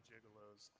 gigolos.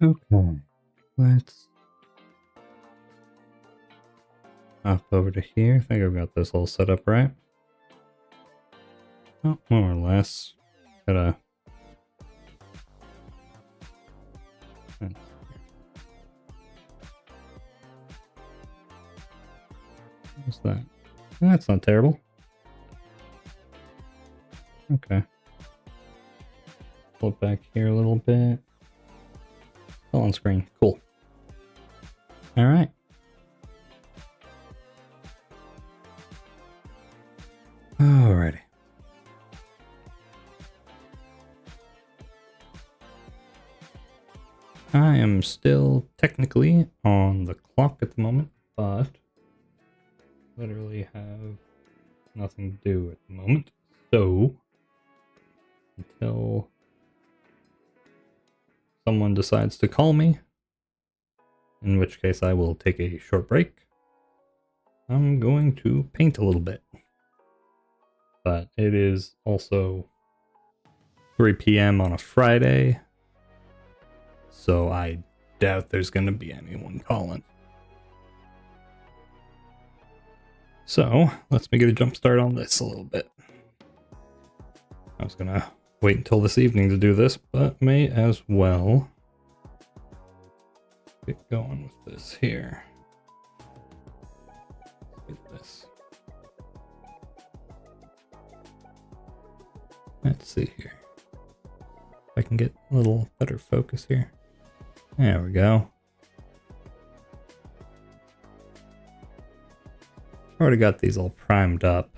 Okay, let's hop over to here. I think I've got this all set up right. Oh, more or less. Gotta... What's that? That's not terrible. Okay. Flip back here a little bit. All on screen. Cool. All right. Alrighty. I am still technically on the clock at the moment, but literally have nothing to do at the moment. So, until someone decides to call me, in which case I will take a short break, I'm going to paint a little bit. But it is also 3 p.m. on a Friday, so I doubt there's going to be anyone calling. So, let's make it a jump start on this a little bit. I was going to wait until this evening to do this, but may as well get going with this here. Let's get this. Let's see here. If I can get a little better focus here. There we go. Already got these all primed up.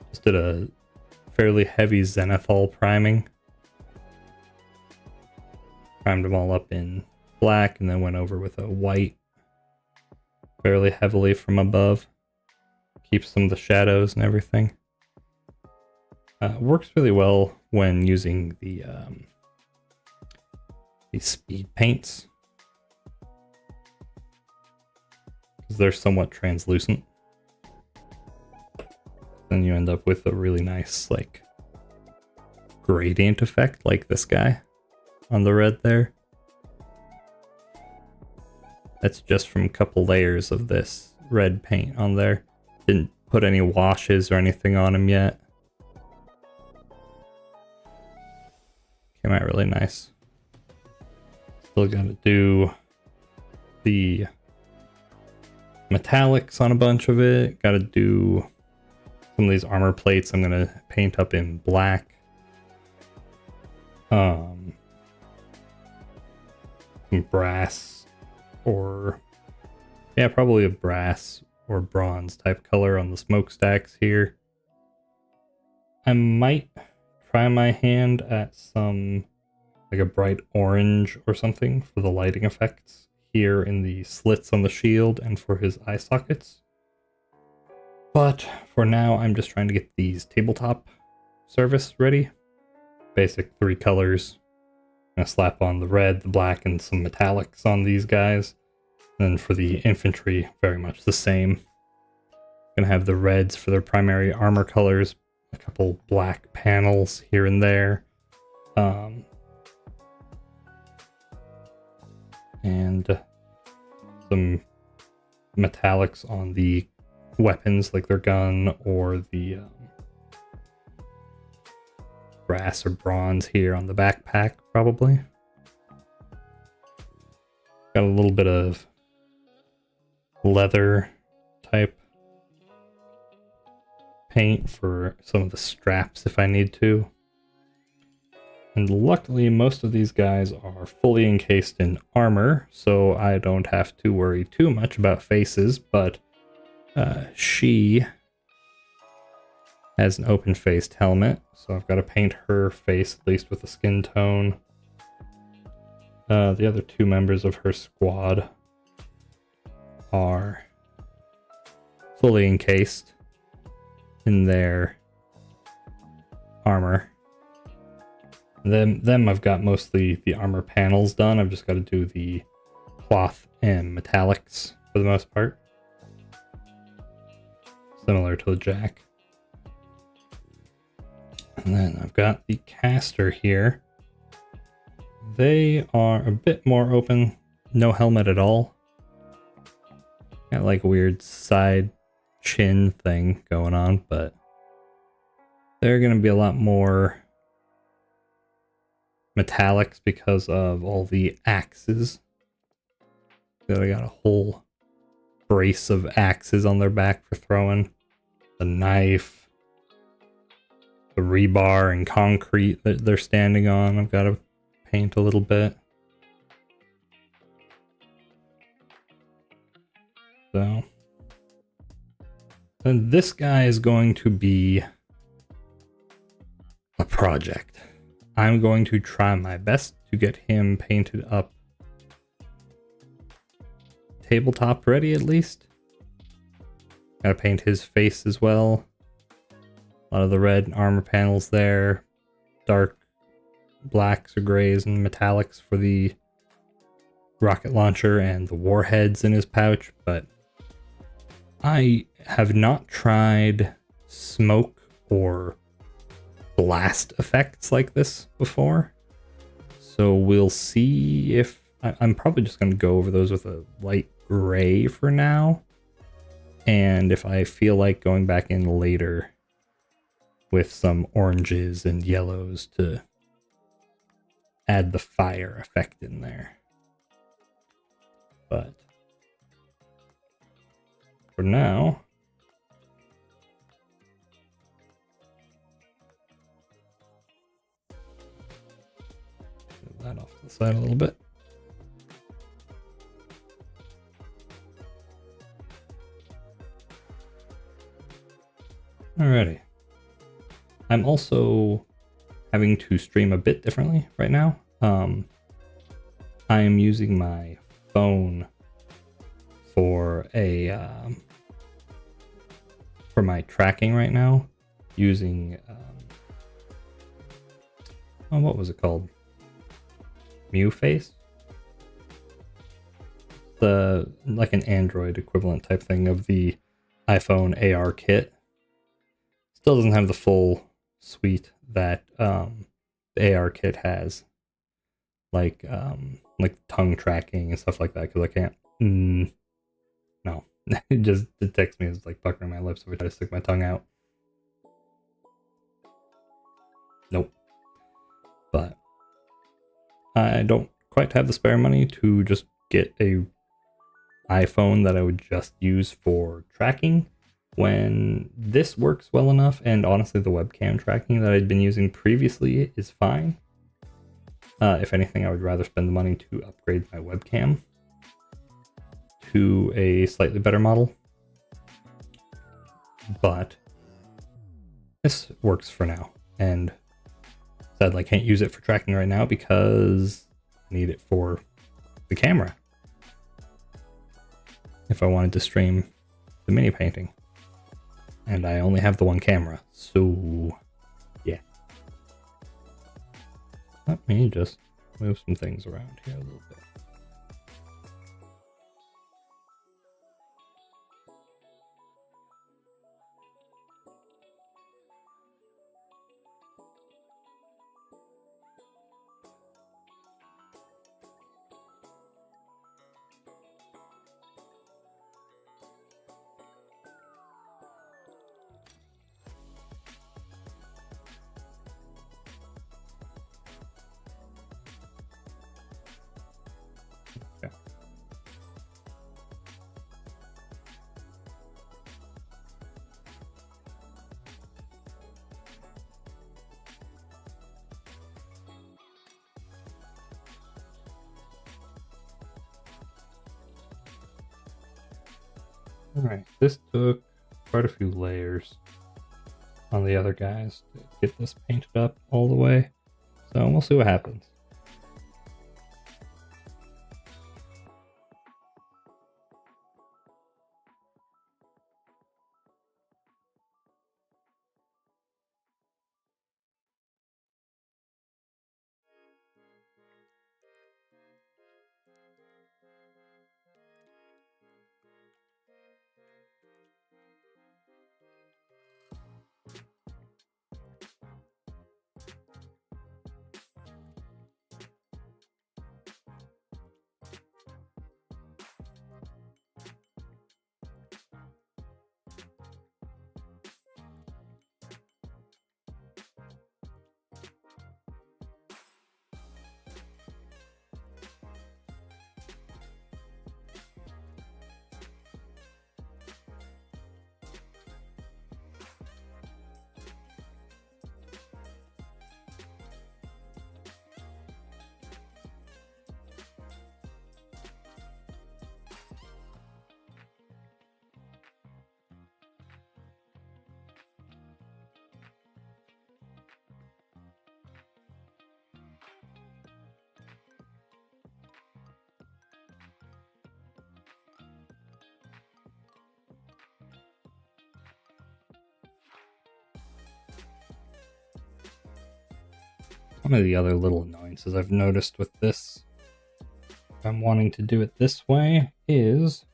Just did a fairly heavy zenithal priming. Primed them all up in black and then went over with a white fairly heavily from above. Keeps some of the shadows and everything. Works really well when using the speed paints, because they're somewhat translucent. Then you end up with a really nice, like, gradient effect, like this guy on the red there. That's just from a couple layers of this red paint on there. Didn't put any washes or anything on him yet. Came out really nice. Still gotta do the metallics on a bunch of it. Gotta do some of these armor plates I'm gonna paint up in black. Some brass, or yeah, probably a brass or bronze type color on the smokestacks here. I might try my hand at some, like a bright orange or something for the lighting effects here in the slits on the shield and for his eye sockets. But for now, I'm just trying to get these tabletop service ready. Basic 3 colors. I'm gonna slap on the red, the black, and some metallics on these guys. Then for the infantry, very much the same. Gonna have the reds for their primary armor colors, a couple black panels here and there, and some metallics on the weapons, like their gun or the brass or bronze here on the backpack, probably. Got a little bit of leather type paint for some of the straps if I need to. And luckily most of these guys are fully encased in armor, so I don't have to worry too much about faces, but she has an open-faced helmet, so I've got to paint her face at least with a skin tone. The other 2 members of her squad are fully encased in their armor. And them I've got mostly the armor panels done. I've just got to do the cloth and metallics for the most part. Similar to the Jack. And then I've got the caster here. They are a bit more open, no helmet at all. Got like a weird side chin thing going on, but they're going to be a lot more metallics because of all the axes. So they got a whole brace of axes on their back for throwing. The knife, the rebar and concrete that they're standing on, I've got to paint a little bit. So, and this guy is going to be a project. I'm going to try my best to get him painted up tabletop ready at least. Gotta paint his face as well. A lot of the red armor panels there. Dark blacks or grays and metallics for the rocket launcher and the warheads in his pouch, but I have not tried smoke or blast effects like this before. So we'll see if... I'm probably just going to go over those with a light gray for now. And if I feel like going back in later with some oranges and yellows to add the fire effect in there. But for now, move that off to the side a little bit. Alrighty. I'm also having to stream a bit differently right now. I am using my phone for for my tracking right now, using oh, what was it called? MuFace? The like an Android equivalent type thing of the iPhone AR kit. Still doesn't have the full suite that the AR kit has, like tongue tracking and stuff like that. Because I can't. No, it just detects me as like puckering my lips if I try to stick my tongue out. Nope. But I don't quite have the spare money to just get a iPhone that I would just use for tracking, when this works well enough, and honestly the webcam tracking that I'd been using previously is fine. If anything, I would rather spend the money to upgrade my webcam to a slightly better model. But this works for now, and sadly I can't use it for tracking right now because I need it for the camera if I wanted to stream the mini painting. And I only have the one camera, so yeah. Let me just move some things around here a little bit. Alright, this took quite a few layers on the other guys to get this painted up all the way, so we'll see what happens. One of the other little annoyances I've noticed with this, if I'm wanting to do it this way, is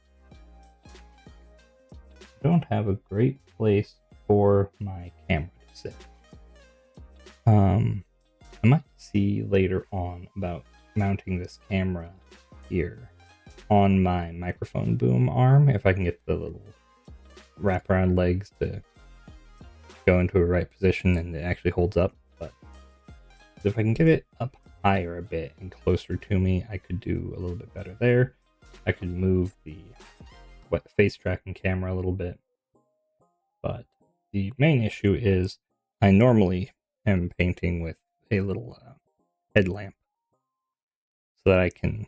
I don't have a great place for my camera to sit. I might see later on about mounting this camera here on my microphone boom arm, if I can get the little wraparound legs to go into a right position and it actually holds up. But if I can get it up higher a bit and closer to me, I could do a little bit better there. I could move the face tracking camera a little bit. But the main issue is I normally am painting with a little headlamp so that I can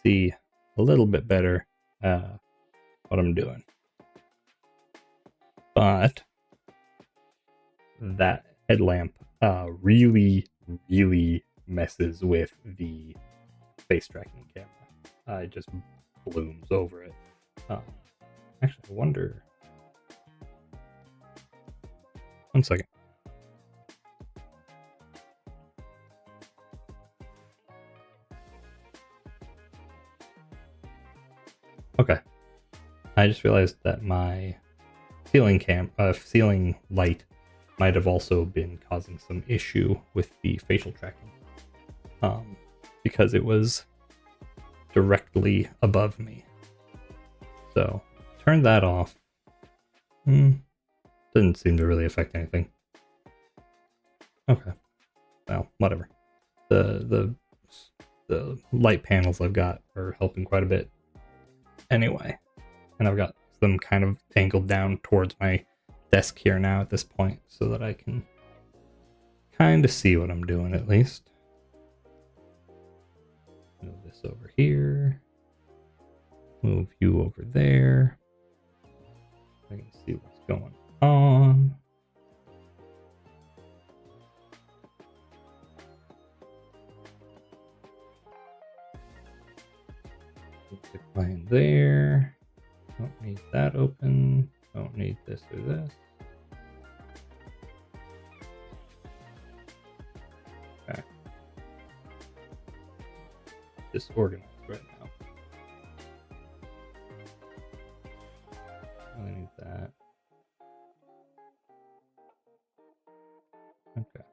see a little bit better what I'm doing. But that headlamp really messes with the face tracking camera. It just blooms over it. Actually, I wonder. One second. Okay. I just realized that my ceiling light might have also been causing some issue with the facial tracking. Because it was directly above me. So, turn that off. Didn't seem to really affect anything. Okay. Well, whatever. The light panels I've got are helping quite a bit. Anyway, and I've got them kind of angled down towards my desk here now at this point so that I can kind of see what I'm doing at least. Move this over here. Move you over there. I can see what's going on. Decline there. Don't need that open. Don't need this or this. Okay. Disorganized right now. I need that. Okay.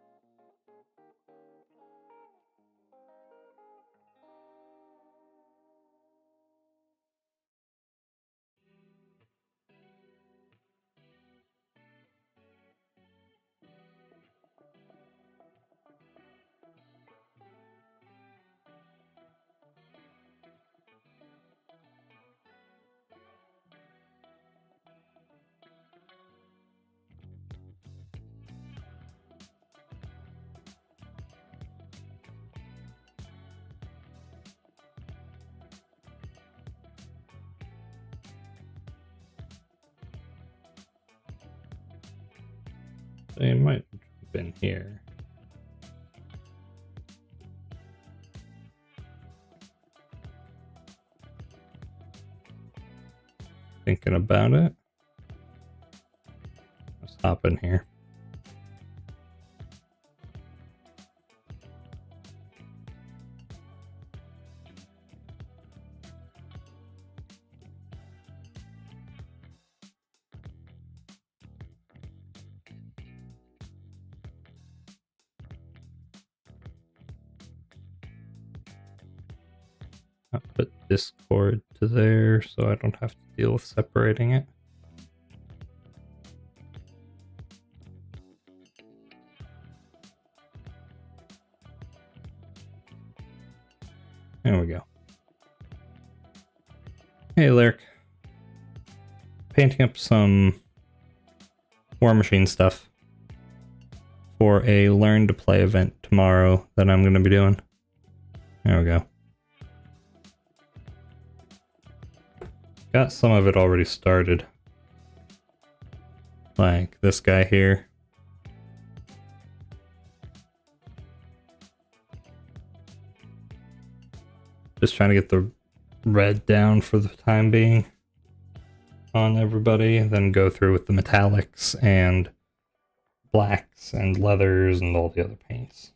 So you might jump in here. Thinking about it. Let's hop in here. I'll put this cord to there so I don't have to deal with separating it. There we go. Hey, Lyric. Painting up some Warmachine stuff for a Learn to Play event tomorrow that I'm going to be doing. There we go. Got some of it already started. Like this guy here. Just trying to get the red down for the time being on everybody, then go through with the metallics and blacks and leathers and all the other paints.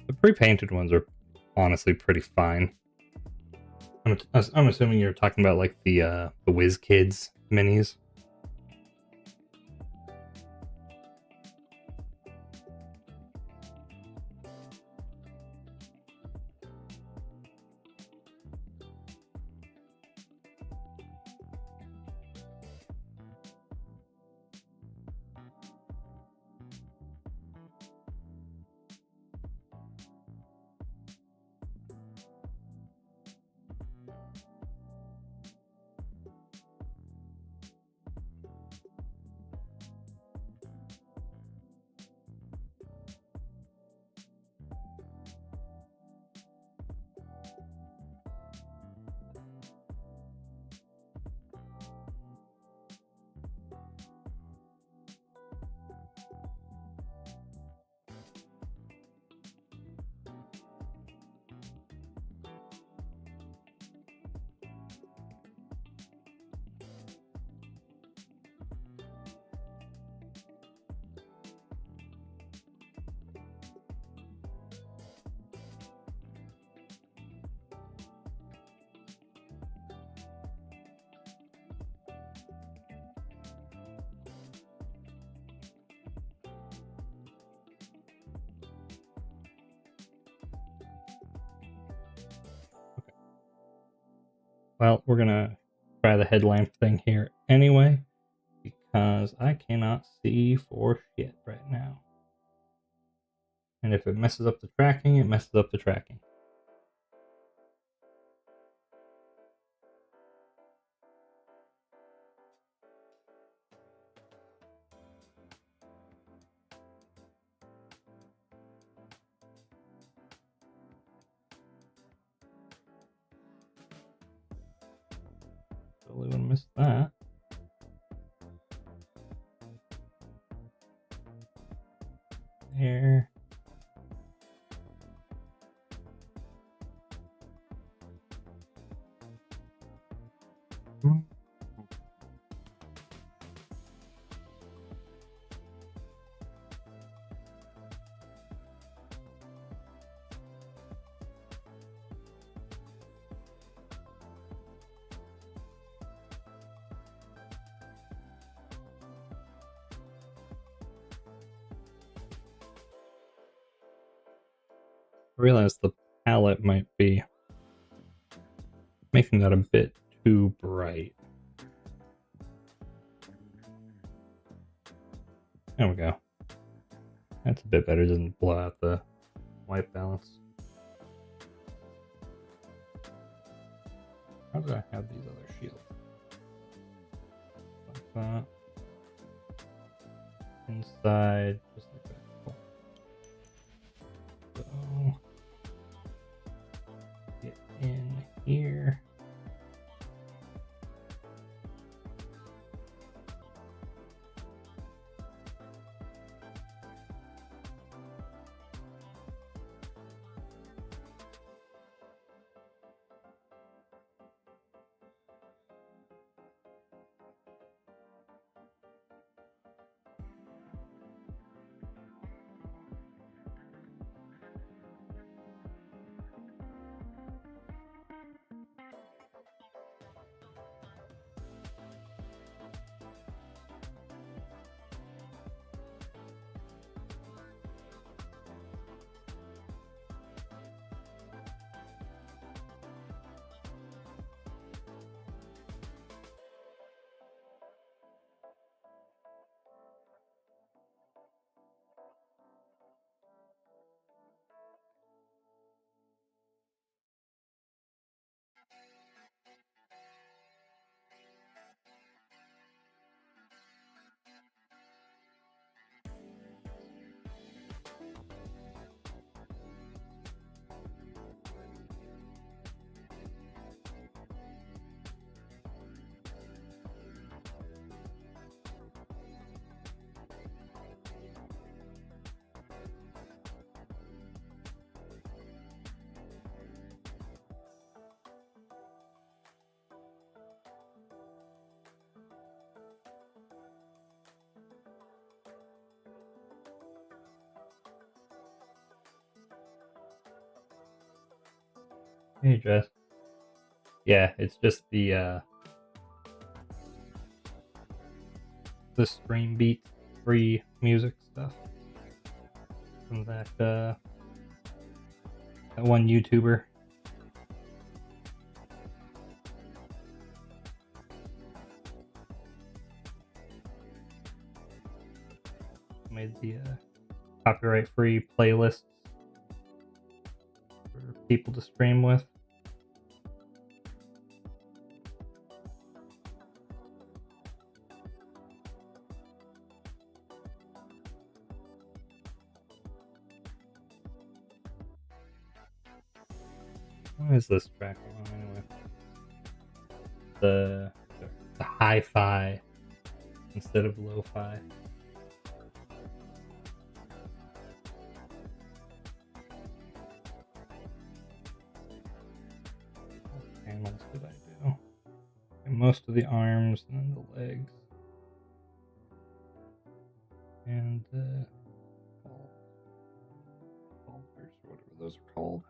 The pre-painted ones are honestly pretty fine. I'm assuming you're talking about like the Whiz Kids minis. Well, we're gonna try the headlamp thing here anyway, because I cannot see for shit right now. And if it messes up the tracking, it messes up the tracking. Totally gonna miss that. There. I realize the palette might be making that a bit too bright. There we go. That's a bit better. Doesn't blow out the white balance. How do I have these other shields? Like that. Inside, just like that. Cool. So, get in here. Hey, Jess. Yeah, it's just the stream beat free music stuff from that one YouTuber. Made the copyright free playlists for people to stream with. What is this track on anyway? The hi-fi instead of lo-fi. What panels did I do? And most of the arms and then the legs. And boulders, or whatever those are called.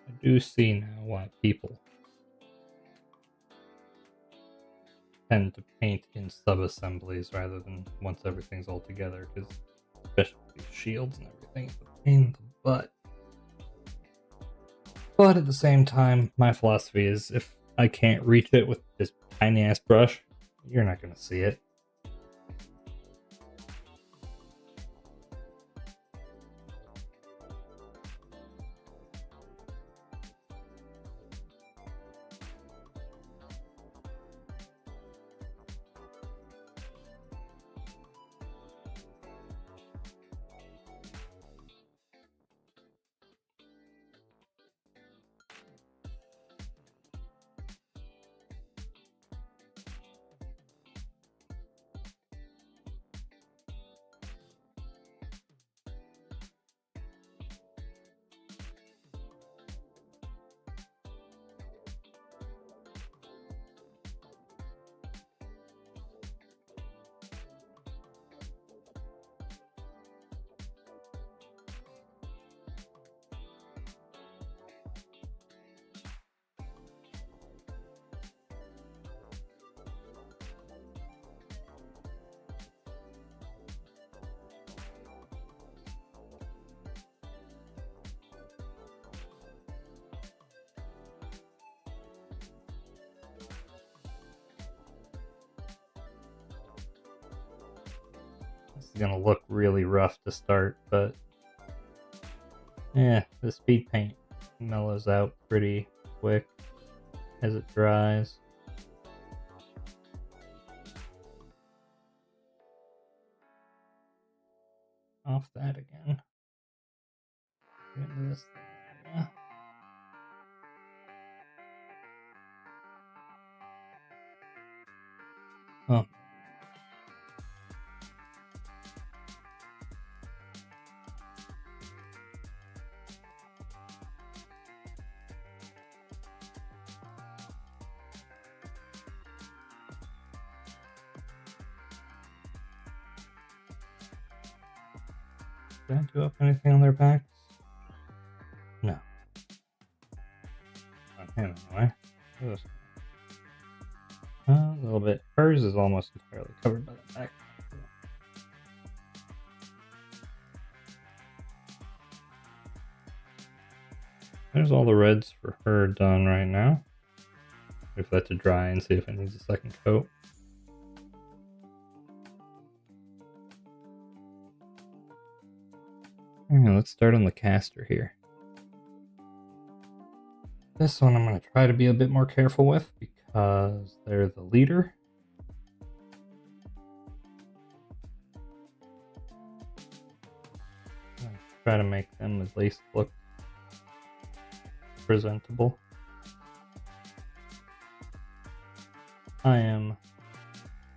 I do see now why people tend to paint in sub-assemblies rather than once everything's all together, because especially these shields and everything, it's a pain in the butt. But at the same time, my philosophy is if I can't reach it with this tiny ass brush, you're not going to see it. is going to look really rough to start, but yeah, the speed paint mellows out pretty quick as it dries. Off that again. Get into this area. Oh. Did I do up anything on their backs? No. On him, anyway. A little bit. Hers is almost entirely covered by the back. There's all the reds for her done right now. Wait for that to dry and see if it needs a second coat. Alright, let's start on the caster here. This one I'm going to try to be a bit more careful with because they're the leader. Try to make them at least look presentable. I am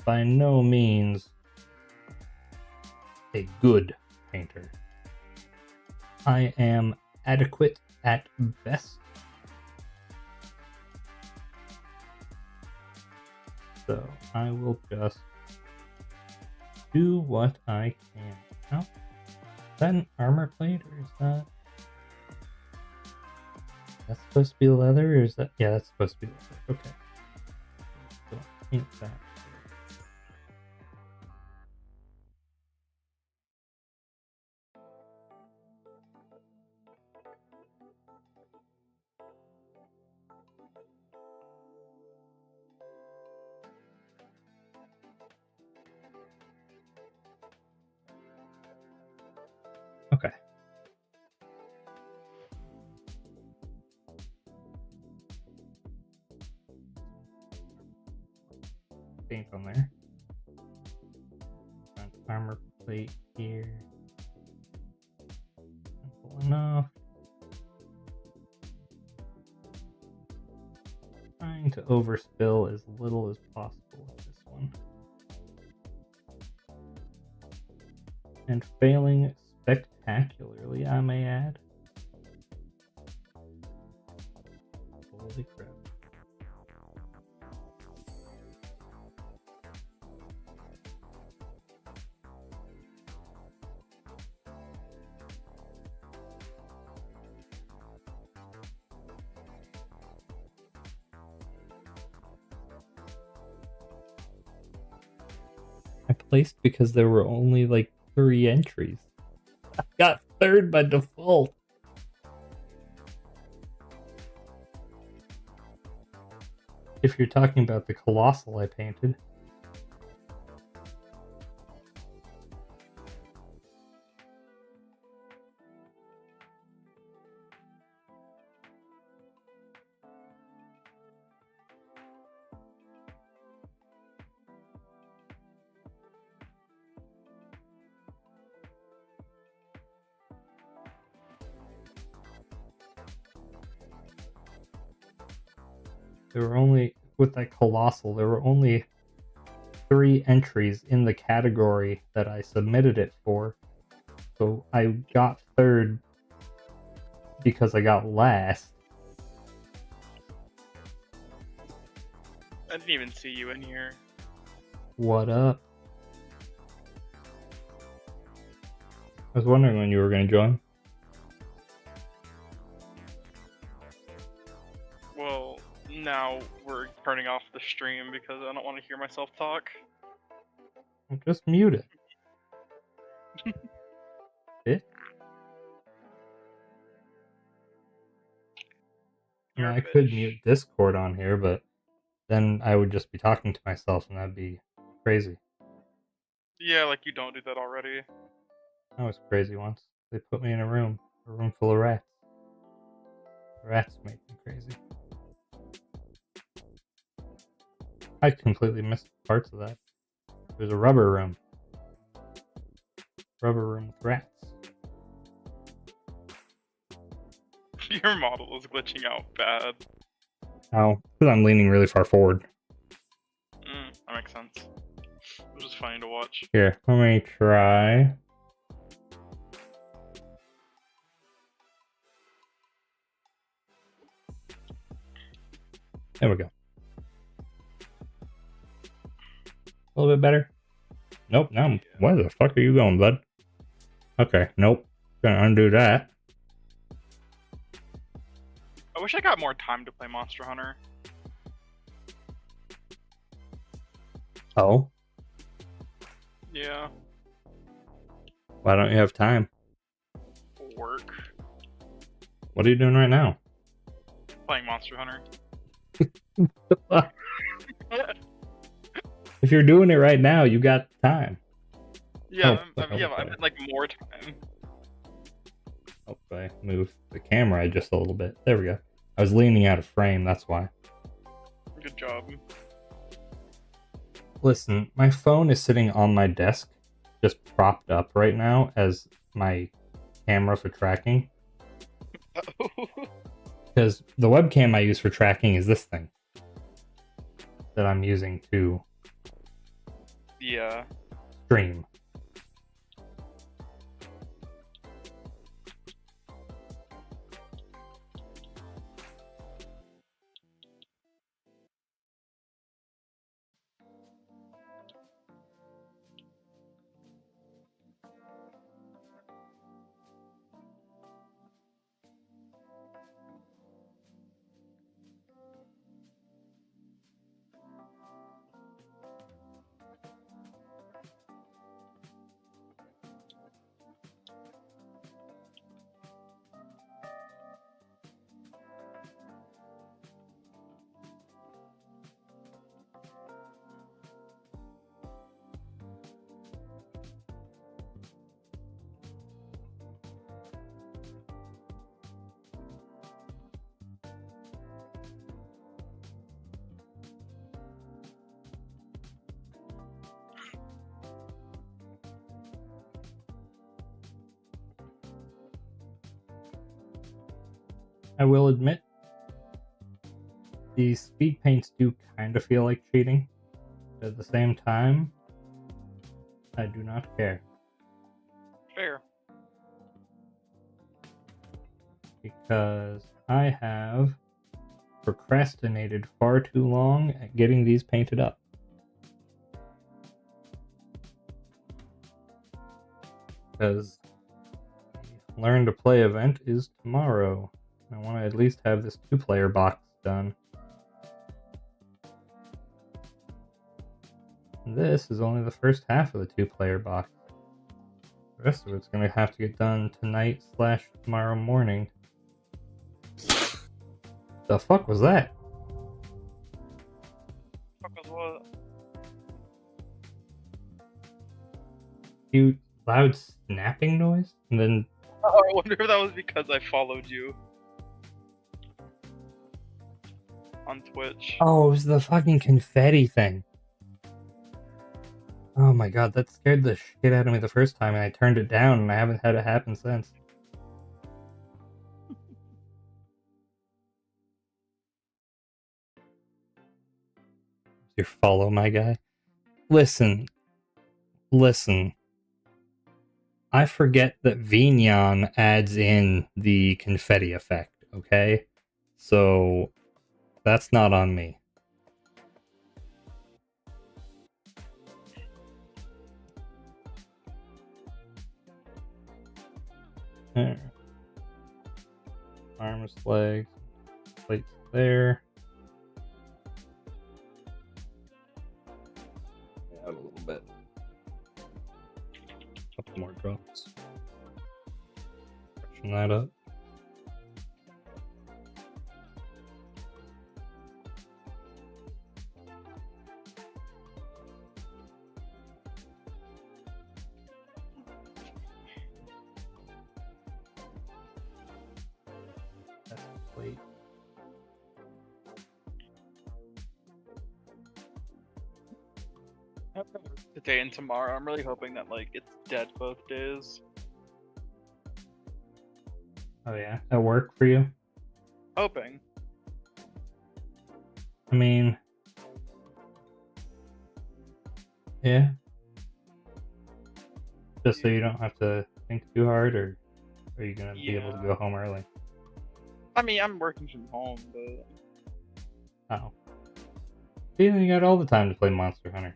by no means a good painter. I am adequate at best. So I will just do what I can. Now, is that an armor plate or is that supposed to be leather or is that, yeah, that's supposed to be leather. Okay. So paint that. Okay. Paint on there. Front armor plate here. Simple enough. Trying to overspill as little as possible with this one. And failing spectacularly, I may add. Holy crap. I placed because there were only like 3 entries. I got third by default. If you're talking about the Colossal I painted. There were only, with that Colossal, there were only 3 entries in the category that I submitted it for. So I got third because I got last. I didn't even see you in here. What up? I was wondering when you were going to join. Well, now we're turning off the stream because I don't want to hear myself talk. Just mute it. I mean, I could mute Discord on here, but then I would just be talking to myself and that'd be crazy. Yeah, like you don't do that already. I was crazy once. They put me in a room full of rats. Rats make me crazy. I completely missed parts of that. There's a rubber room. Rubber room with rats. Your model is glitching out bad. Oh, because I'm leaning really far forward. That makes sense. It was just funny to watch. Here, let me try. There we go. A little bit better. Nope, now where the fuck are you going, bud? Okay, nope. Gonna undo that. I wish I got more time to play Monster Hunter. Oh? Yeah. Why don't you have time? Work. What are you doing right now? Playing Monster Hunter. If you're doing it right now, you got time. Yeah, Oh, I meant like more time. Hope I move the camera just a little bit. There we go. I was leaning out of frame, that's why. Good job. Listen, my phone is sitting on my desk, just propped up right now as my camera for tracking. Because the webcam I use for tracking is this thing that I'm using to Yeah. stream. I will admit, these speed paints do kind of feel like cheating. But at the same time, I do not care. Fair. Because I have procrastinated far too long at getting these painted up. Because the Learn to Play event is tomorrow. I want to at least have this 2-player box done. And this is only the first half of the 2-player box. The rest of it's going to have to get done tonight / tomorrow morning. The fuck was that? Fuck was what? Cute, loud snapping noise? And then Oh, I wonder if that was because I followed you on Twitch. oh, it was the fucking confetti thing. Oh my god, that scared the shit out of me the first time, and I turned it down, and I haven't had it happen since. You follow my guy? Listen. I forget that Vignon adds in the confetti effect, okay? So, that's not on me. There. Arms, legs, plates there. Add a little bit. Couple more drops. Freshen that up. plate. Today and tomorrow, I'm really hoping that like it's dead both days. Oh yeah, that work for you? Hoping. I mean, yeah. Just so you don't have to think too hard, or are you gonna be able to go home early? I mean, I'm working from home, but Oh. You got all the time to play Monster Hunter.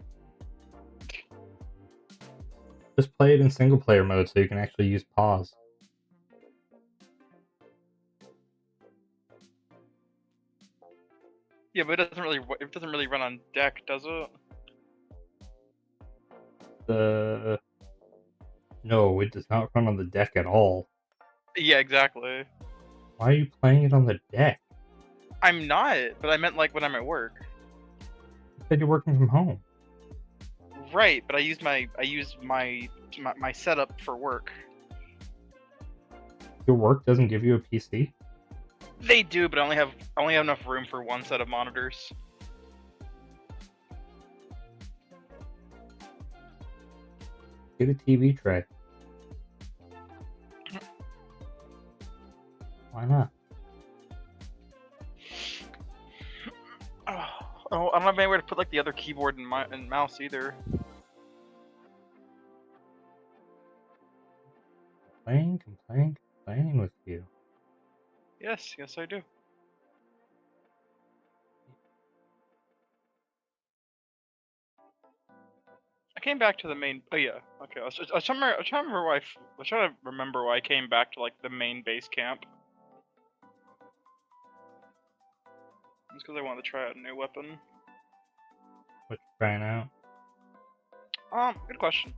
Just play it in single player mode so you can actually use pause. yeah, but it doesn't really run on deck, does it? No, it does not run on the deck at all. Yeah, exactly. Why are you playing it on the deck? I'm not, but I meant like when I'm at work. You said you're working from home. Right, but I use my setup for work. Your work doesn't give you a PC? They do, but I only have enough room for one set of monitors. Get a TV tray. Why not? Oh, I don't have anywhere to put like the other keyboard and mouse either. Complaining with you. Yes, I do. I came back to the main. Oh yeah, okay. I was trying to remember why I came back to like the main base camp. It's because I wanted to try out a new weapon. What you trying out? Good question.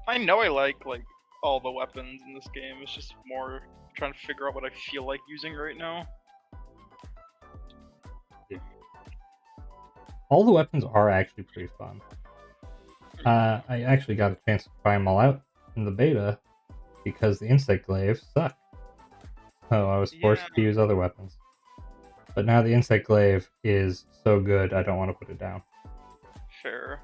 I know I like all the weapons in this game. It's just more trying to figure out what I feel like using right now. All the weapons are actually pretty fun. I actually got a chance to try them all out in the beta because the insect glaive sucked. So I was forced to use other weapons. But now the insect glaive is so good, I don't want to put it down. Fair.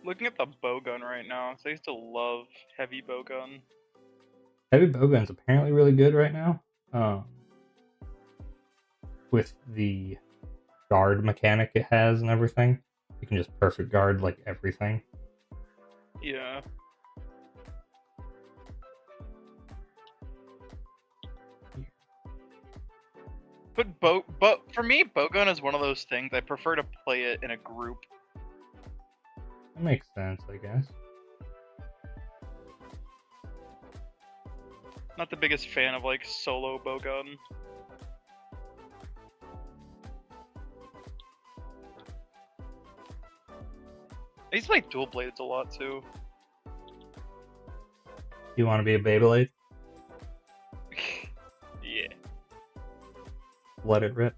Looking at the bowgun right now, so I used to love heavy bowgun. Heavy bowgun's apparently really good right now. With the guard mechanic it has and everything. You can just perfect guard like everything. Yeah. But for me, bowgun is one of those things I prefer to play it in a group. That makes sense, I guess. Not the biggest fan of like solo bowgun. I used to like dual blades a lot too. You want to be a Beyblade? Yeah. Let it rip.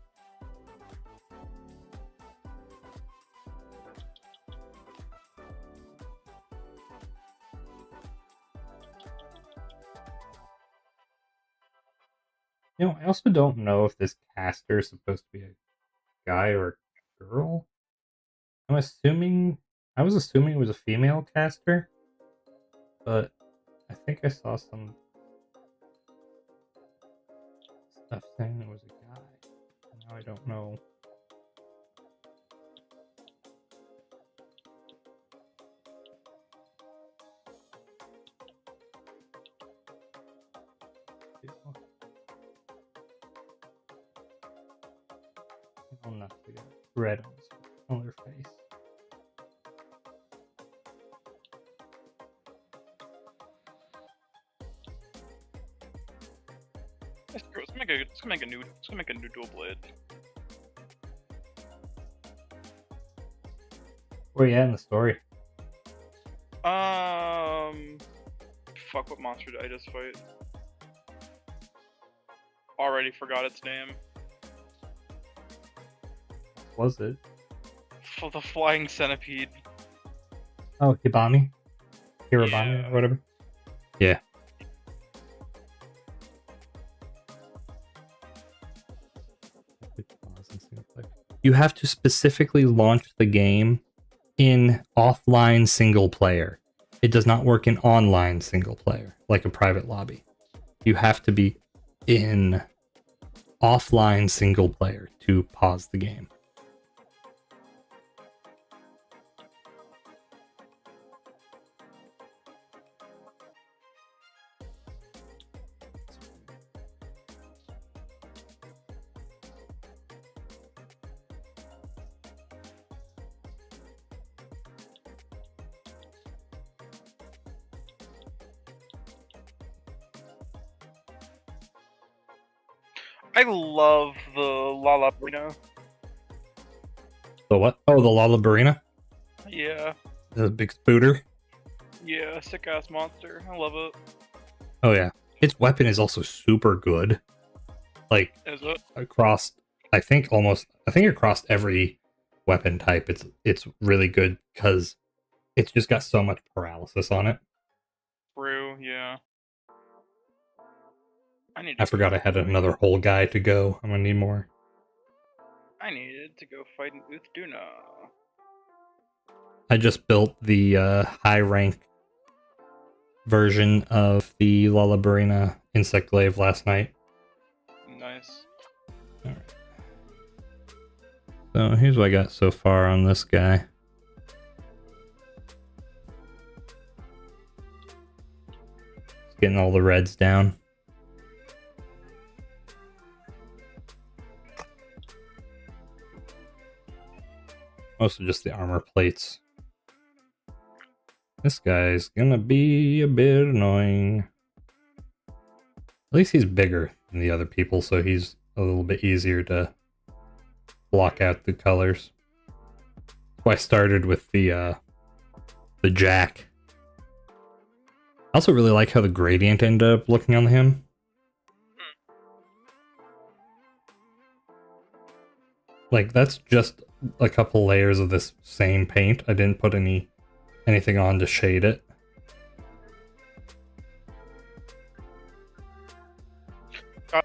You know, I also don't know if this caster is supposed to be a guy or a girl. I was assuming it was a female caster, but I think I saw some stuff saying it was a guy. Now I don't know. Oh, not to get red on their face. Let's make a new dual blade. Where you at in the story? Fuck, what monster did I just fight? Already forgot its name. Was it? The flying centipede. Oh, Hibami? Hirabami or whatever? Yeah. you have to specifically launch the game in offline single player. It does not work in online single player, like a private lobby. You have to be in offline single player to pause the game. I love the Lalabrina. The what? Oh, the Lalabarina? Yeah. The big spooter? Yeah, sick ass monster. I love it. Oh yeah. Its weapon is also super good. Like, Is it? across, I think across every weapon type, it's really good because it's just got so much paralysis on it. True, yeah. I forgot I had another whole guy to go. I'm gonna need more. I needed to go fight an Uthduna. I just built the high rank version of the Lalabarina insect glaive last night. Nice. Alright. So here's what I got so far on this guy. Just getting all the reds down. Mostly just the armor plates. This guy's gonna be a bit annoying. At least he's bigger than the other people, so he's a little bit easier to block out the colors. So I started with the jack. I also really like how the gradient ended up looking on him. Like, that's just a couple layers of this same paint. I didn't put anything on to shade it. I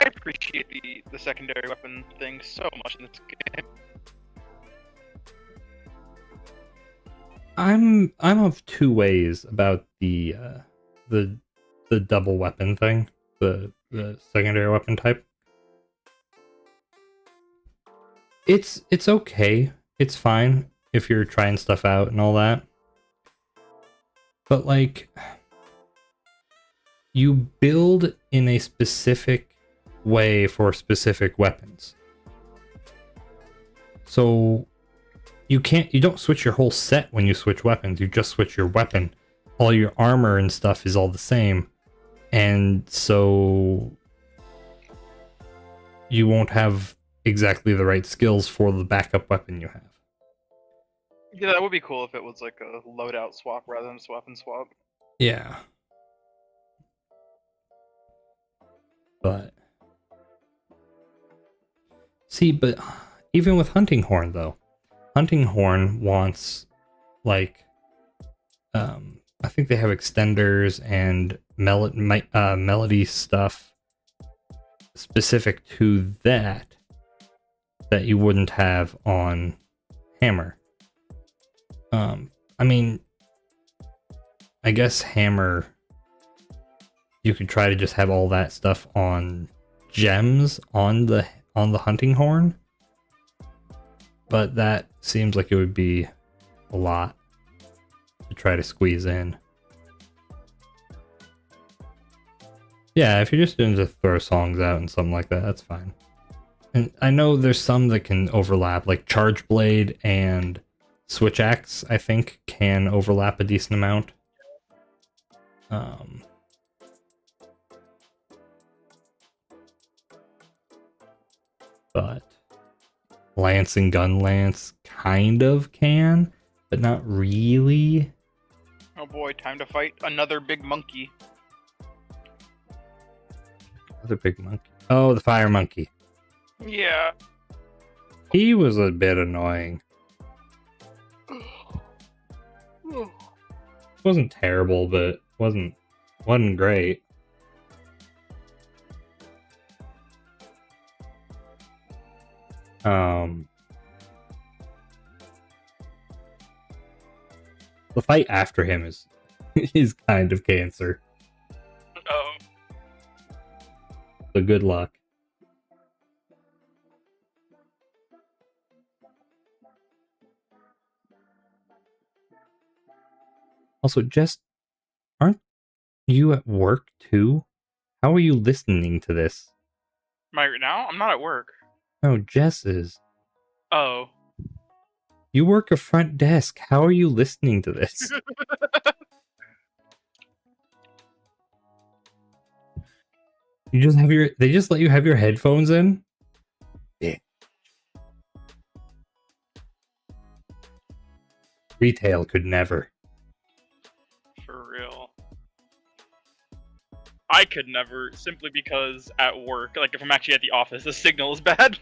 appreciate the secondary weapon thing so much in this game. I'm of two ways about the double weapon thing, the secondary weapon type. It's okay. It's fine if you're trying stuff out and all that. But like, you build in a specific way for specific weapons. So you don't switch your whole set when you switch weapons. You just switch your weapon. All your armor and stuff is all the same. And so you won't have exactly the right skills for the backup weapon you have. Yeah, that would be cool if it was like a loadout swap rather than a weapon swap. Yeah. But see, but even with Hunting Horn though, Hunting Horn wants like I think they have extenders and melody stuff specific to that you wouldn't have on Hammer. I mean, I guess Hammer, you could try to just have all that stuff on gems on the Hunting Horn, but that seems like it would be a lot to try to squeeze in. Yeah, if you're just doing to throw songs out and something like that, that's fine. And I know there's some that can overlap, like Charge Blade and Switch Axe, I think, can overlap a decent amount. But Lance and Gun Lance kind of can, but not really. Oh boy, time to fight another big monkey. Another big monkey. Oh, the fire monkey. Yeah. He was a bit annoying. Wasn't terrible, but wasn't great. The fight after him is is kind of cancer. Oh. So good luck. Also, Jess, aren't you at work too? How are you listening to this? Am I right now? I'm not at work. No, Jess is. Oh. You work a front desk. How are you listening to this? You just have your. They just let you have your headphones in? Yeah. Retail could never. For real. I could never, simply because at work, like if I'm actually at the office, the signal is bad.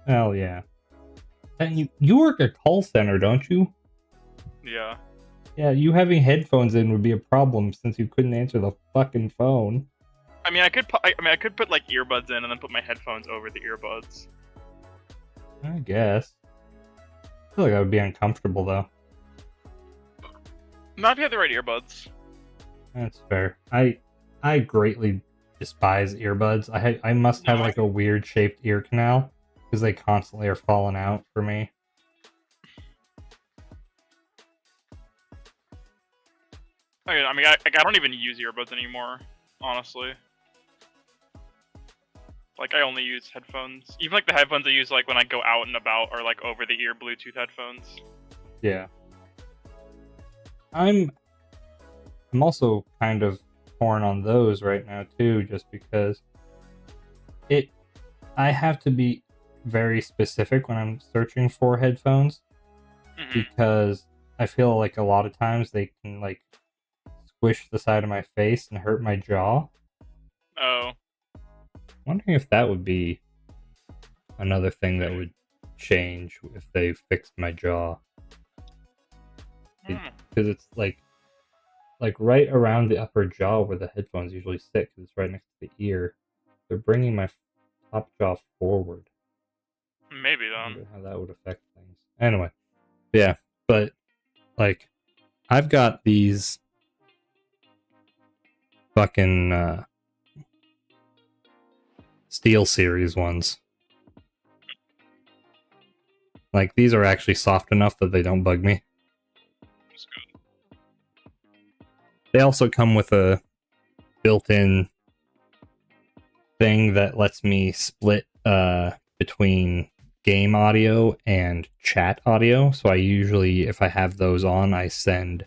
Hell yeah. And you work a call center, don't you? Yeah. Yeah, you having headphones in would be a problem since you couldn't answer the fucking phone. I mean, I could put like earbuds in and then put my headphones over the earbuds. I guess. I feel like that would be uncomfortable though. Not if you have the right earbuds. That's fair. I greatly despise earbuds. I must have like a weird shaped ear canal because they constantly are falling out for me. I mean, I don't even use earbuds anymore, honestly. Like, I only use headphones. Even like the headphones I use like when I go out and about are like over the ear Bluetooth headphones. Yeah. I'm also kind of torn on those right now too, just because I have to be very specific when I'm searching for headphones because I feel like a lot of times they can like squish the side of my face and hurt my jaw. Oh. Wondering if that would be another thing that would change if they fixed my jaw. Because it's like right around the upper jaw where the headphones usually sit, because it's right next to the ear. They're bringing my top jaw forward. Maybe I then. wonder how that would affect things. Anyway, yeah, but like I've got these fucking Steel Series ones. Like these are actually soft enough that they don't bug me. That's good. They also come with a built-in thing that lets me split between game audio and chat audio. So I usually, if I have those on, I send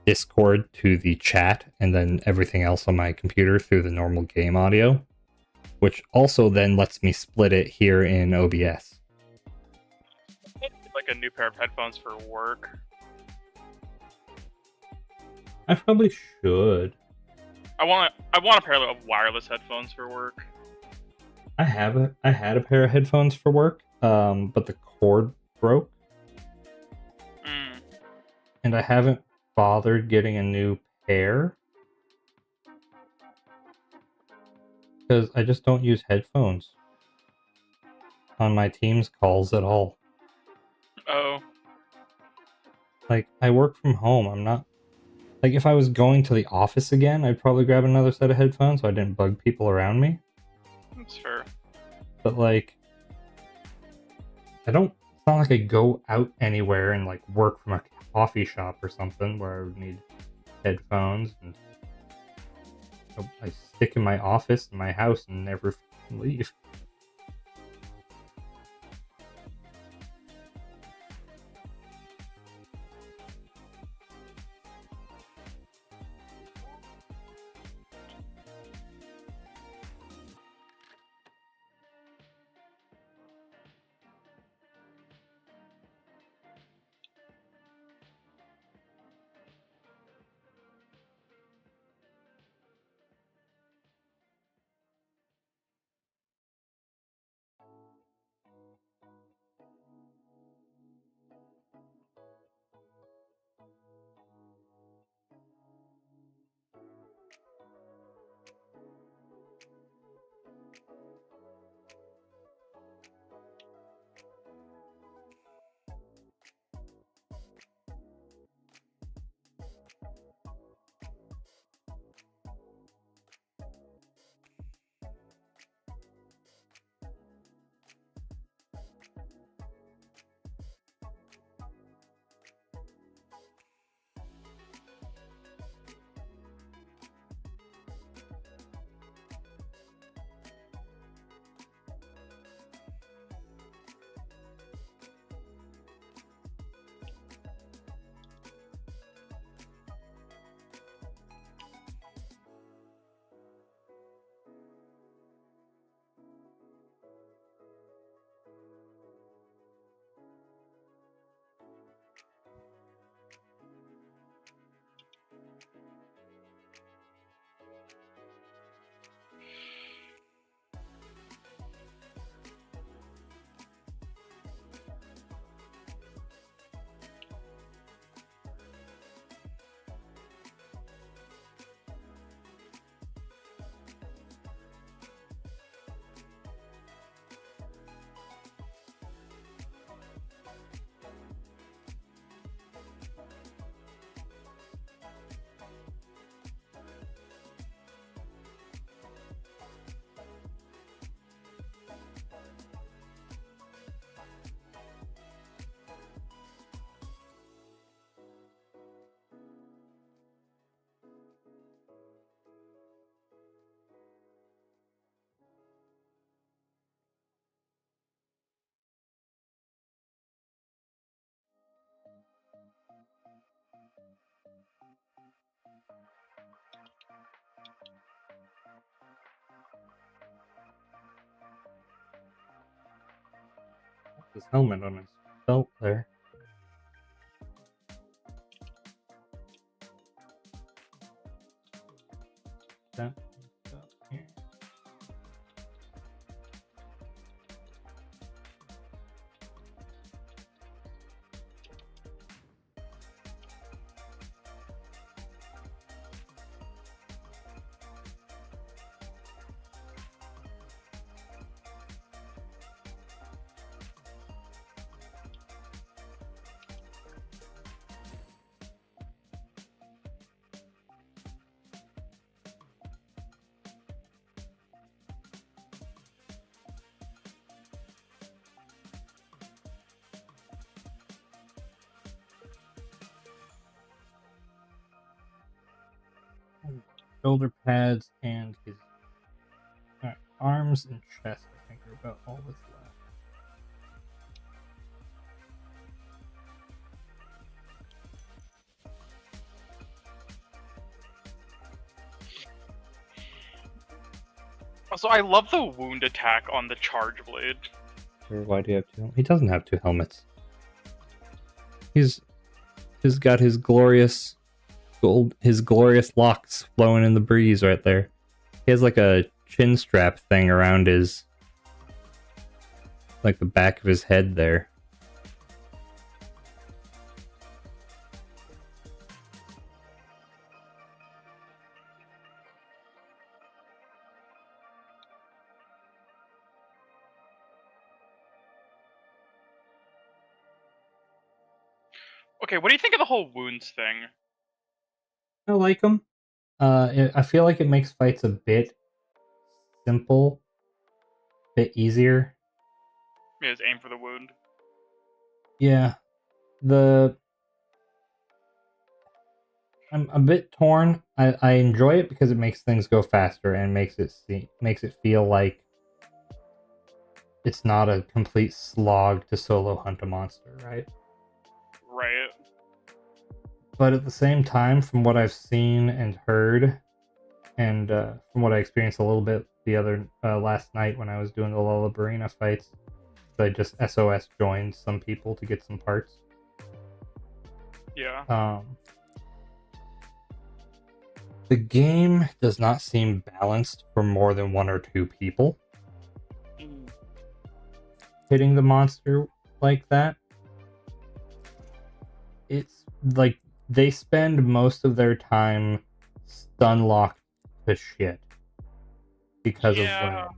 Discord to the chat and then everything else on my computer through the normal game audio, which also then lets me split it here in OBS. Like a new pair of headphones for work. I probably should. I want a pair of wireless headphones for work. I had a pair of headphones for work, but the cord broke. And I haven't bothered getting a new pair because I just don't use headphones on my Teams calls at all. Oh. Like, I work from home. I'm not... Like, if I was going to the office again, I'd probably grab another set of headphones so I didn't bug people around me. That's fair. But, like, I don't... It's not like I go out anywhere and, like, work from a coffee shop or something where I would need headphones. And I stick in my office in my house and never leave. his helmet on his belt there. That up here. Shoulder pads and his arms and chest, I think, are about all that's left. Also, I love the wound attack on the charge blade. Why do you have two? He doesn't have two helmets. He's got his glorious locks flowing in the breeze right there. He has like a chin strap thing around his, like the back of his head there. Okay, what do you think of the whole wounds thing? I like him. I feel like it makes fights a bit simple, a bit easier. Yeah, just aim for the wound. Yeah, I'm a bit torn. I enjoy it because it makes things go faster and makes it feel like it's not a complete slog to solo hunt a monster, right? Right. But at the same time, from what I've seen and heard, and from what I experienced a little bit the other last night when I was doing the Lullabarina fights, I just SOS joined some people to get some parts. Yeah. The game does not seem balanced for more than one or two people hitting the monster like that. It's like they spend most of their time stun locked to shit because of wounds.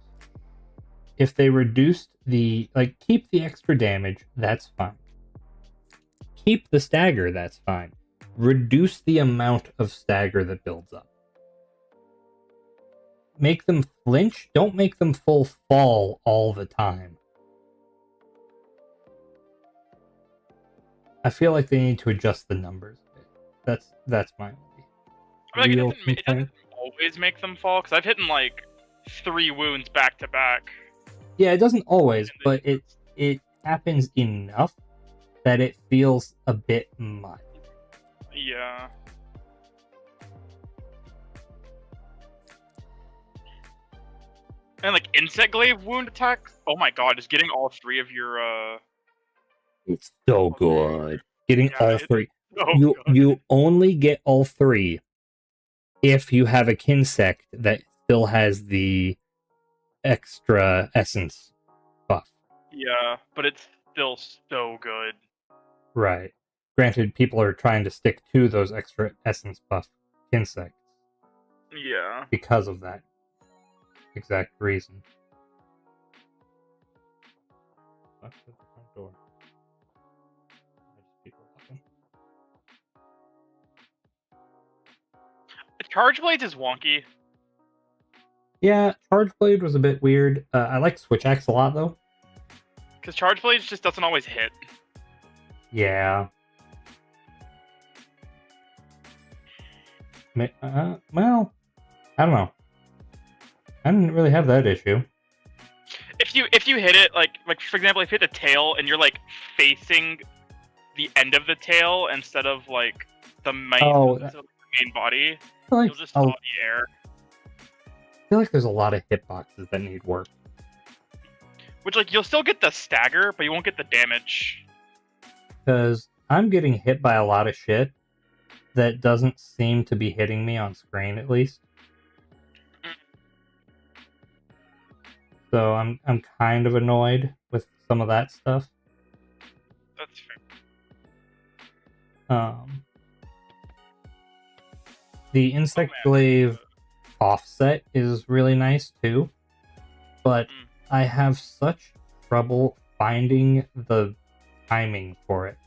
If they reduced keep the extra damage, that's fine. Keep the stagger, that's fine. Reduce the amount of stagger that builds up. Make them flinch, don't make them full fall all the time. I feel like they need to adjust the numbers a bit. That's my only it doesn't always make them fall, because I've hit like 3 wounds back to back. Yeah, it doesn't always, but it happens enough that it feels a bit much. Yeah. And like insect glaive wound attacks. Oh my god, just getting all 3 of your It's so good. Getting all 3. So you only get all 3 if you have a Kinsect that still has the extra essence buff. Yeah, but it's still so good. Right. Granted, people are trying to stick to those extra essence buff insects. Yeah. Because of that exact reason. What's at the front door? Charge Blades is wonky. Yeah, Charge Blade was a bit weird. I like Switch Axe a lot, though. Because Charge Blades just doesn't always hit. Yeah. Well, I don't know. I didn't really have that issue. If you hit it, like for example, if you hit the tail and you're like facing the end of the tail instead of like the main body, you'll just fall in the air. I feel like there's a lot of hitboxes that need work. Which, like, you'll still get the stagger, but you won't get the damage. Because I'm getting hit by a lot of shit that doesn't seem to be hitting me on screen, at least. So I'm kind of annoyed with some of that stuff. That's fair. The Insect Glaive offset is really nice too, but I have such trouble finding the timing for it.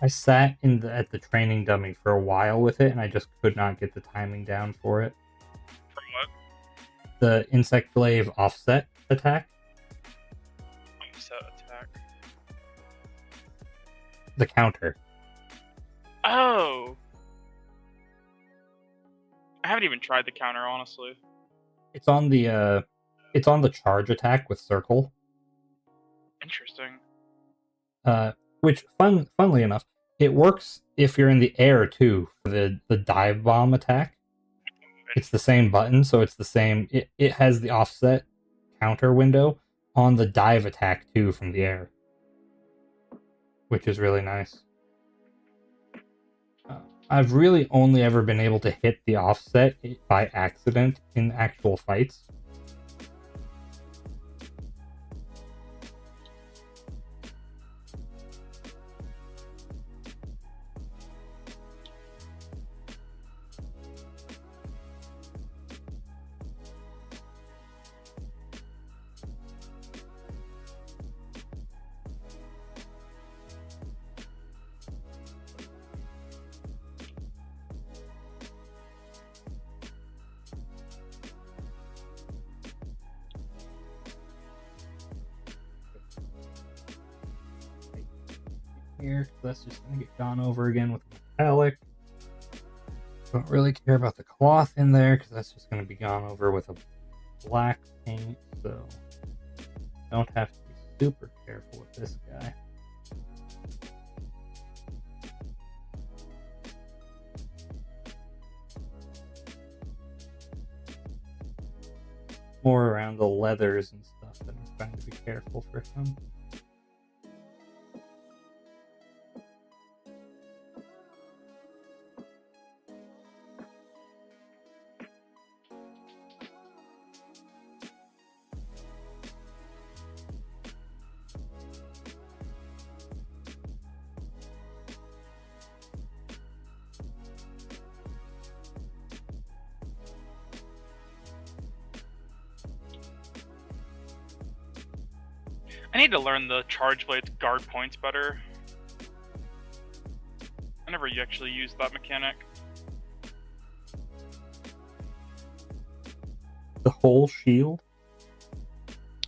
I sat at the training dummy for a while with it, and I just could not get the timing down for it. From what? The Insect Glaive offset attack. Offset attack. The counter. Oh! I haven't even tried the counter, honestly. It's on the charge attack with circle. Interesting. Which funnily enough, it works if you're in the air too for the dive bomb attack. It's the same button, so it's the same. It has the offset counter window on the dive attack too from the air, which is really nice. I've really only ever been able to hit the offset by accident in actual fights. Here, that's just going to get gone over again with metallic. Don't really care about the cloth in there because that's just going to be gone over with a black paint, so don't have to be super careful with this guy. More around the leathers and stuff that I'm trying to be careful for him. I need to learn the Charge Blade's guard points better. I never actually used that mechanic. The whole shield?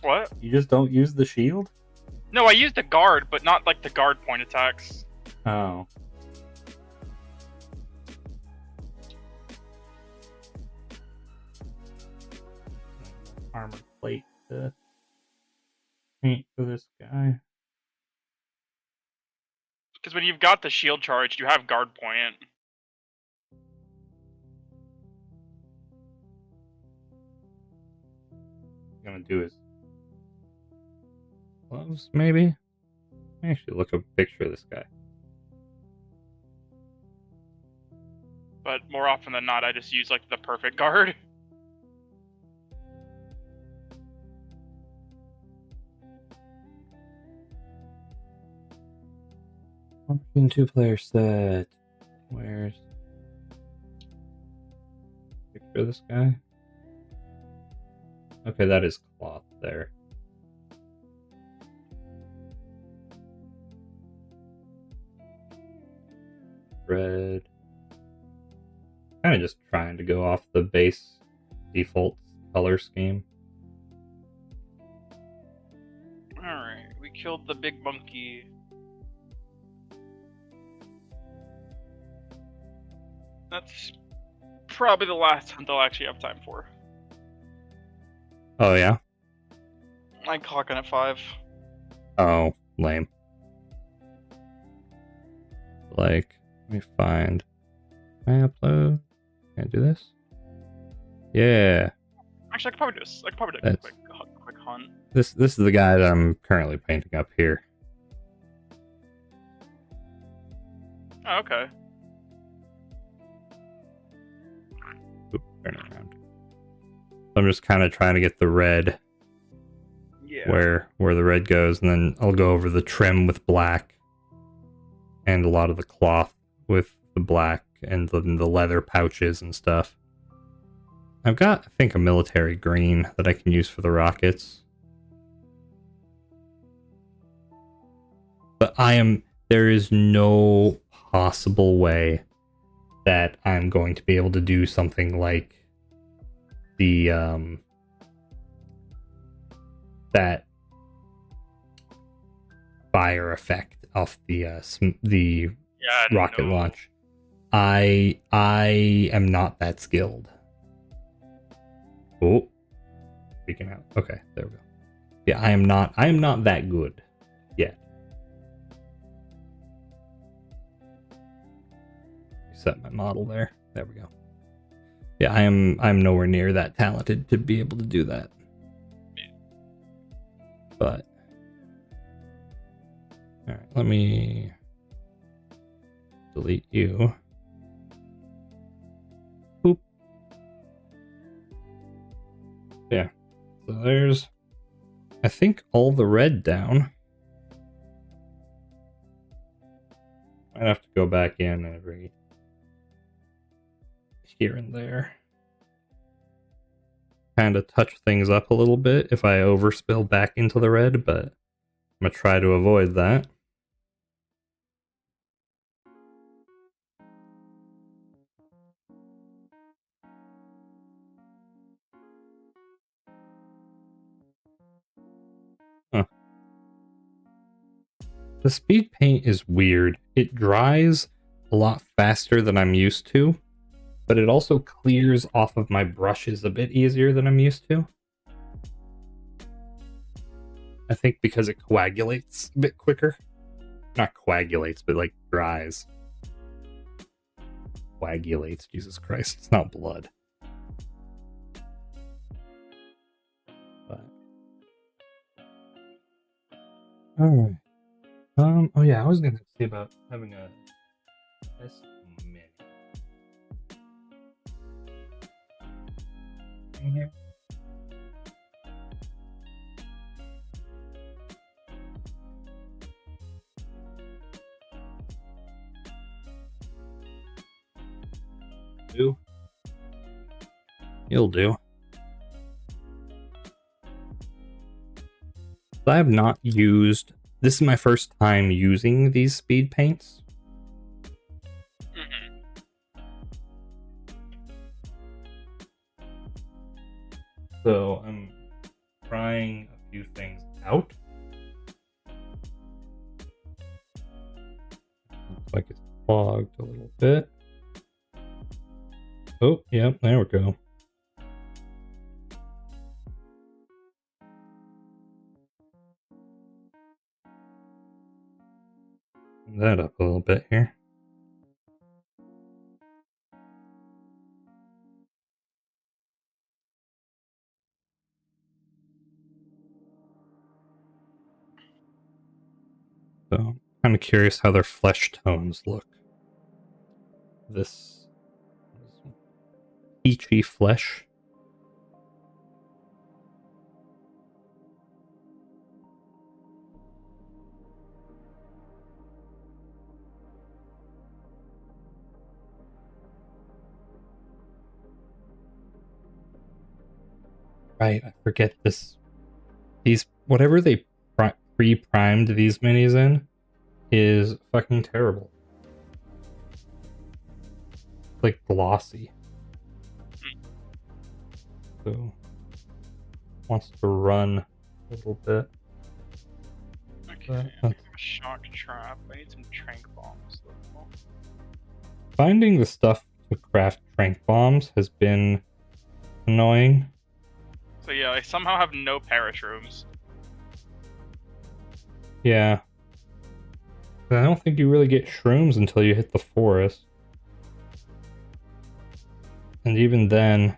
What? You just don't use the shield? No, I used the guard, but not like the guard point attacks. Oh. Armor plate to paint for this guy. Because when you've got the shield charged, you have guard point. What I'm gonna do is gloves, maybe? Actually, look up a picture of this guy. But more often than not, I just use like the perfect guard. Warmachine 2-player set. Where's picture of this guy? Okay, that is cloth there. Red. Kind of just trying to go off the base default color scheme. Alright, we killed the big monkey. That's probably the last hunt I'll actually have time for. Oh, yeah? I'm clocking at 5. Oh, lame. Like, let me find. Can I upload? Can I do this? Yeah. Actually, I could probably do a quick hunt. This is the guy that I'm currently painting up here. Oh, okay. Oop, turn around. I'm just kind of trying to get the red where the red goes, and then I'll go over the trim with black and a lot of the cloth with the black and the leather pouches and stuff. I've got, I think, a military green that I can use for the rockets. But there is no possible way that I'm going to be able to do something like the, that fire effect off the rocket launch. I am not that skilled. Oh, speaking out. Okay, there we go. Yeah, I am not that good yet. Set my model there. There we go. Yeah, I'm nowhere near that talented to be able to do that. But all right, let me delete you. Boop. Yeah. So there's, I think, all the red down. I'd have to go back in every here and there. Kind of touch things up a little bit if I overspill back into the red, but I'm gonna try to avoid that. Huh. The speed paint is weird. It dries a lot faster than I'm used to, but it also clears off of my brushes a bit easier than I'm used to. I think because it coagulates a bit quicker. Not coagulates, but like dries. Coagulates, Jesus Christ, it's not blood. But alright. Oh yeah, I was gonna say about having a test menu. In here. Do. You'll do. I have not used. This is my first time using these speed paints. So I'm trying a few things out. Looks like it's clogged a little bit. Oh, yep, there we go. That up a little bit here. So I'm kind of curious how their flesh tones look. This peachy flesh. Right, I forget this. These, whatever they pre-primed these minis in is fucking terrible. Like glossy. So wants to run a little bit. Okay, I have a shock trap. I need some trank bombs though. Finding the stuff to craft trank bombs has been annoying. So yeah, I somehow have no parashrooms. Yeah. I don't think you really get shrooms until you hit the forest. And even then,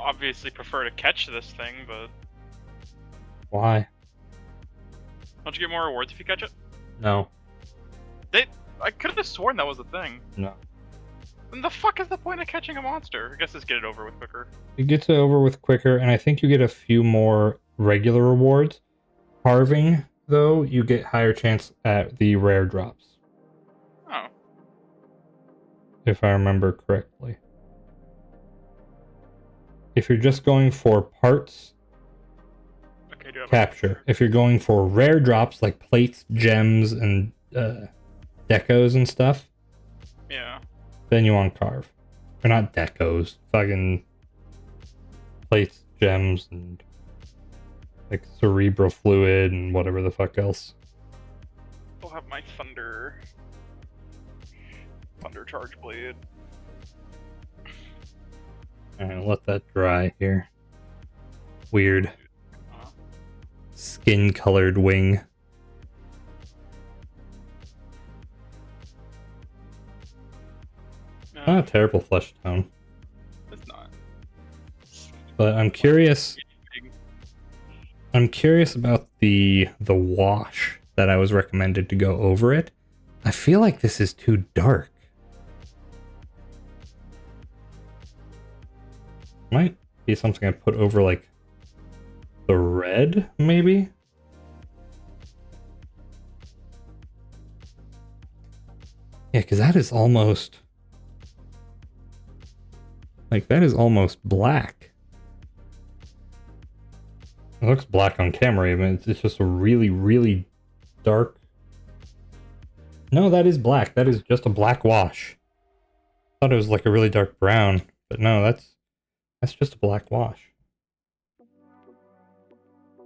obviously prefer to catch this thing, but Why? don't you get more rewards if you catch it? No. I could have sworn that was a thing. No. Then the fuck is the point of catching a monster? I guess just get it over with quicker. It gets it over with quicker, and I think you get a few more regular rewards. Carving, though, you get higher chance at the rare drops. Oh. If I remember correctly. If you're just going for parts, Okay, do you have capture. If you're going for rare drops like plates, gems, and decos and stuff, yeah, then you want carve. Or not decos, fucking plates, gems, and like cerebral fluid and whatever the fuck else. I'll have my thunder charge blade. Alright, let that dry here. Weird. Skin colored wing. No, Not a terrible flesh tone. it's not. But I'm curious. I'm curious about the wash that I was recommended to go over it. I feel like this is too dark. Might be something I put over like the red, maybe? Yeah, because that is almost... like, that is almost black. It looks black on camera even. It's just a really, really dark... No, that is black. That is just a black wash. I thought it was like a really dark brown. But no, that's just a black wash.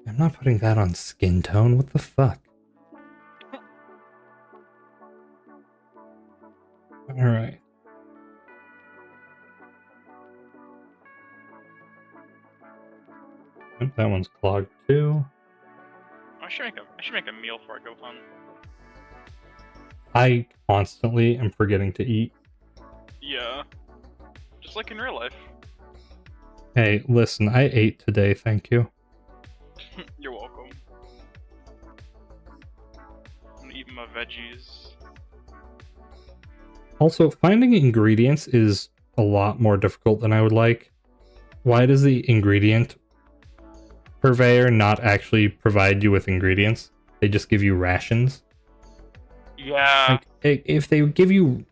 I'm not putting that on skin tone. What the fuck? Alright. That one's clogged too. I should make a meal before I go hunt. I constantly am forgetting to eat. Yeah. Just like in real life. Hey, listen, I ate today, thank you. You're welcome. I'm eating my veggies. Also, finding ingredients is a lot more difficult than I would like. Why does the ingredient purveyor not actually provide you with ingredients? They just give you rations? Yeah. Like, if they give you...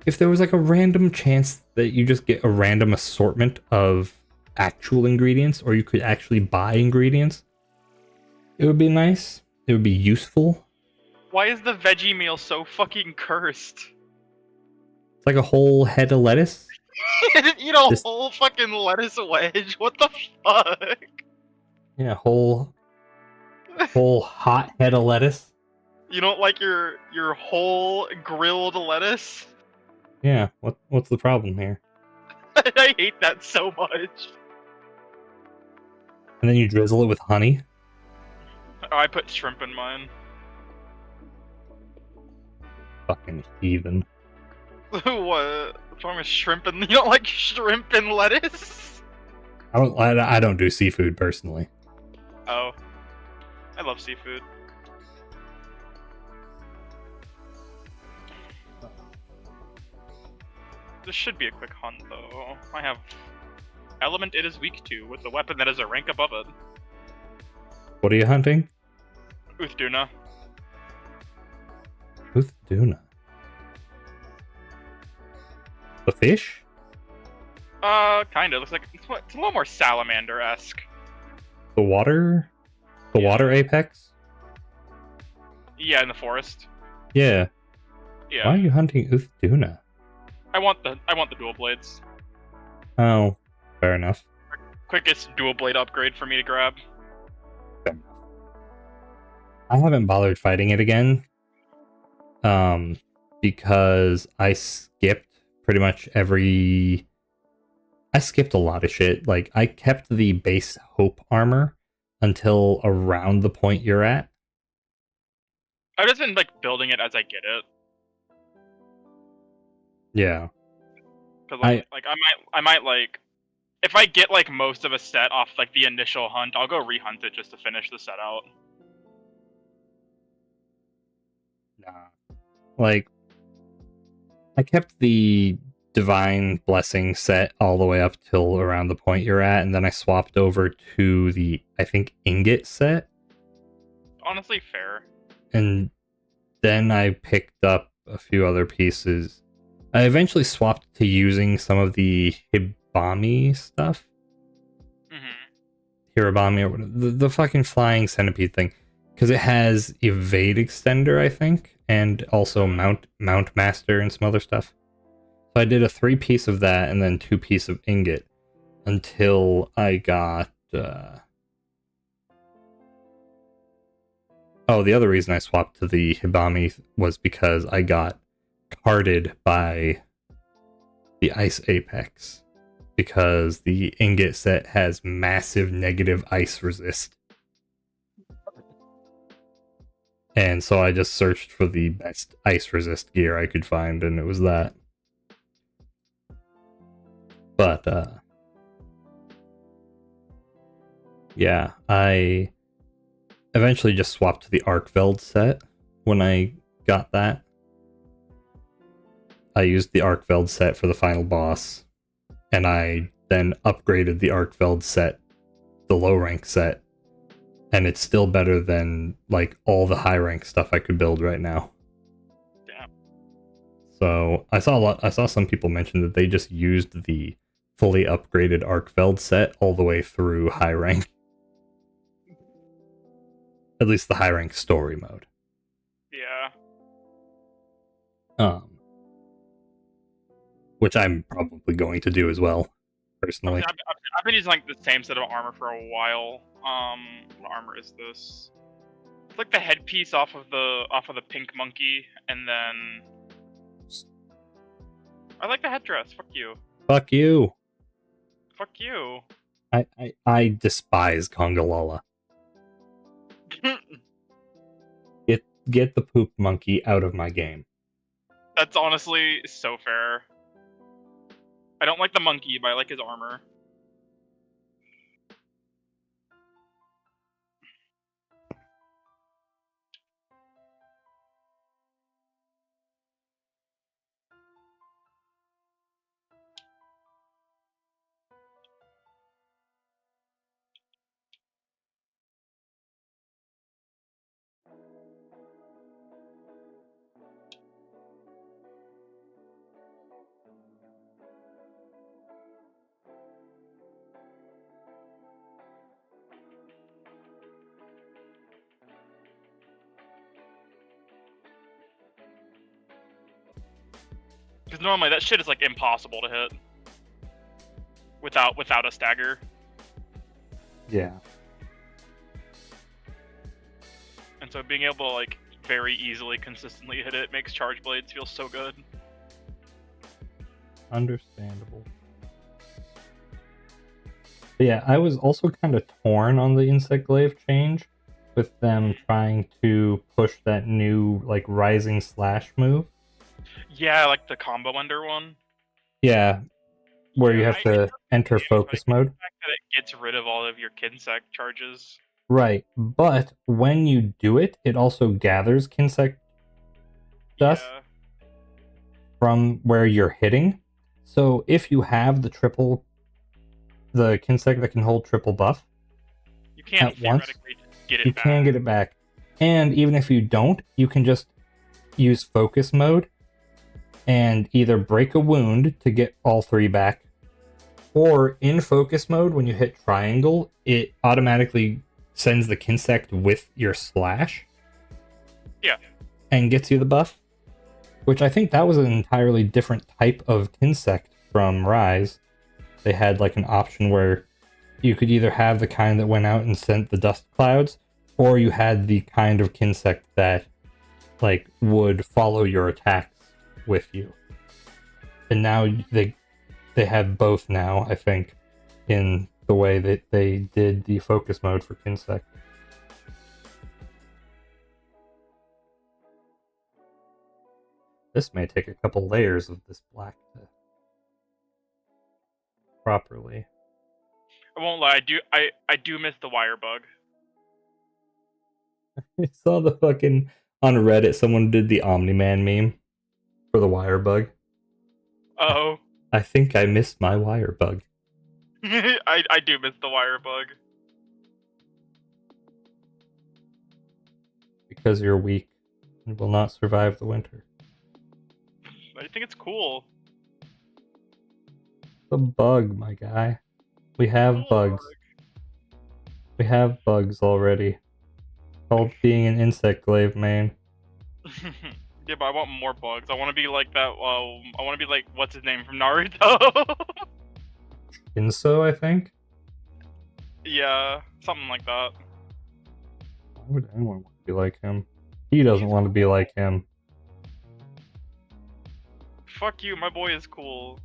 if there was like a random chance that you just get a random assortment of actual ingredients, or you could actually buy ingredients, it would be nice. It would be useful. Why is the veggie meal so fucking cursed? It's like a whole head of lettuce. Eat a whole fucking lettuce wedge? What the fuck? Yeah, whole hot head of lettuce. You don't like your whole grilled lettuce? Yeah, what's the problem here? I hate that so much. And then you drizzle it with honey. Oh, I put shrimp in mine. Fucking heathen. What? What's wrong with shrimp and you don't like shrimp and lettuce? I don't do seafood personally. Oh. I love seafood. This should be a quick hunt though. I have element it is weak to with a weapon that is a rank above it. What are you hunting? Uthduna. Uthduna. The fish? Kinda. Looks like it's a little more salamander-esque. The water? The water apex? Yeah, in the forest. Yeah. Yeah. Why are you hunting Uthduna? I want the dual blades. Oh, fair enough. Quickest dual blade upgrade for me to grab. I haven't bothered fighting it again. Because I skipped pretty much I skipped a lot of shit. Like, I kept the base hope armor until around the point you're at. I've just been like building it as I get it. Yeah. Cause I might like if I get like most of a set off like the initial hunt, I'll go rehunt it just to finish the set out. Nah. Like, I kept the Divine Blessing set all the way up till around the point you're at, and then I swapped over to the, I think, Ingot set. Honestly, fair. And then I picked up a few other pieces. I eventually swapped to using some of the Hibami stuff. Hirabami, or the fucking flying centipede thing. Because it has evade extender, I think, and also mount master and some other stuff. So I did a 3-piece of that and then 2-piece of ingot until I got. Oh, the other reason I swapped to the Hibami was because I got carded by the Ice Apex. Because the ingot set has massive negative ice resist. And so I just searched for the best ice resist gear I could find, and it was that. But, yeah, I eventually just swapped to the Arkveld set when I got that. I used the Arkveld set for the final boss, and I then upgraded the Arkveld set, the low rank set, and it's still better than like all the high rank stuff I could build right now. Damn. So I saw some people mention that they just used the fully upgraded Arkveld set all the way through high rank. At least the high rank story mode. Yeah. Which I'm probably going to do as well, personally. I've been using like the same set of armor for a while. What armor is this? It's like the headpiece off of the pink monkey, and then I like the headdress. Fuck you. Fuck you. Fuck you. I despise Congalala. Get the poop monkey out of my game. That's honestly so fair. I don't like the monkey, but I like his armor. Because normally that shit is like impossible to hit without a stagger. Yeah. And so being able to like very easily, consistently hit it makes charge blades feel so good. Understandable. But yeah, I was also kind of torn on the Insect Glaive change, with them trying to push that new like rising slash move. Yeah, like the combo ender one. Yeah, where you have to enter focus mode. The fact that it gets rid of all of your Kinsect charges. Right, but when you do it, it also gathers Kinsect dust from where you're hitting. So if you have the Kinsect that can hold triple buff, you can't at once, get it you back. can get it back. And even if you don't, you can just use focus mode and either break a wound to get all 3 back, or in focus mode, when you hit triangle, it automatically sends the Kinsect with your slash. Yeah. And gets you the buff. Which I think that was an entirely different type of Kinsect from Rise. They had like an option where you could either have the kind that went out and sent the dust clouds, or you had the kind of Kinsect that like would follow your attacks with you. And now they have both now, I think, in the way that they did the focus mode for Kinsect. This may take a couple layers of this black to properly I won't lie. I do miss the wire bug. I saw the fucking on Reddit someone did the Omni-Man meme for the wire bug. Oh. I think I missed my wire bug. I do miss the wire bug. Because you're weak and will not survive the winter. I think it's cool. The bug, my guy. We have bugs. We have bugs already. Called being an insect glaive, man. Yeah, but I want more bugs. I want to be like that. I want to be like what's his name from Naruto. Inso, I think. Yeah, something like that. Why would anyone want to be like him? He doesn't want to be like him. Fuck you, my boy is cool.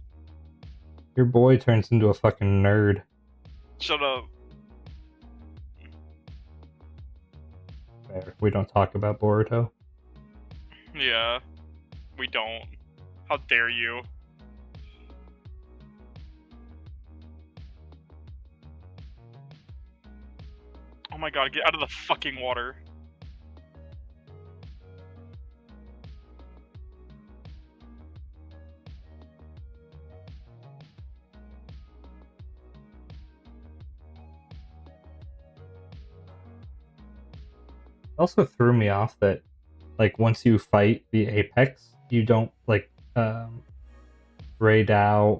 Your boy turns into a fucking nerd. Shut up. Fair. We don't talk about Boruto. Yeah, we don't. How dare you? Oh my god, get out of the fucking water. Also threw me off that, like, once you fight the Apex, you don't, like, Raydao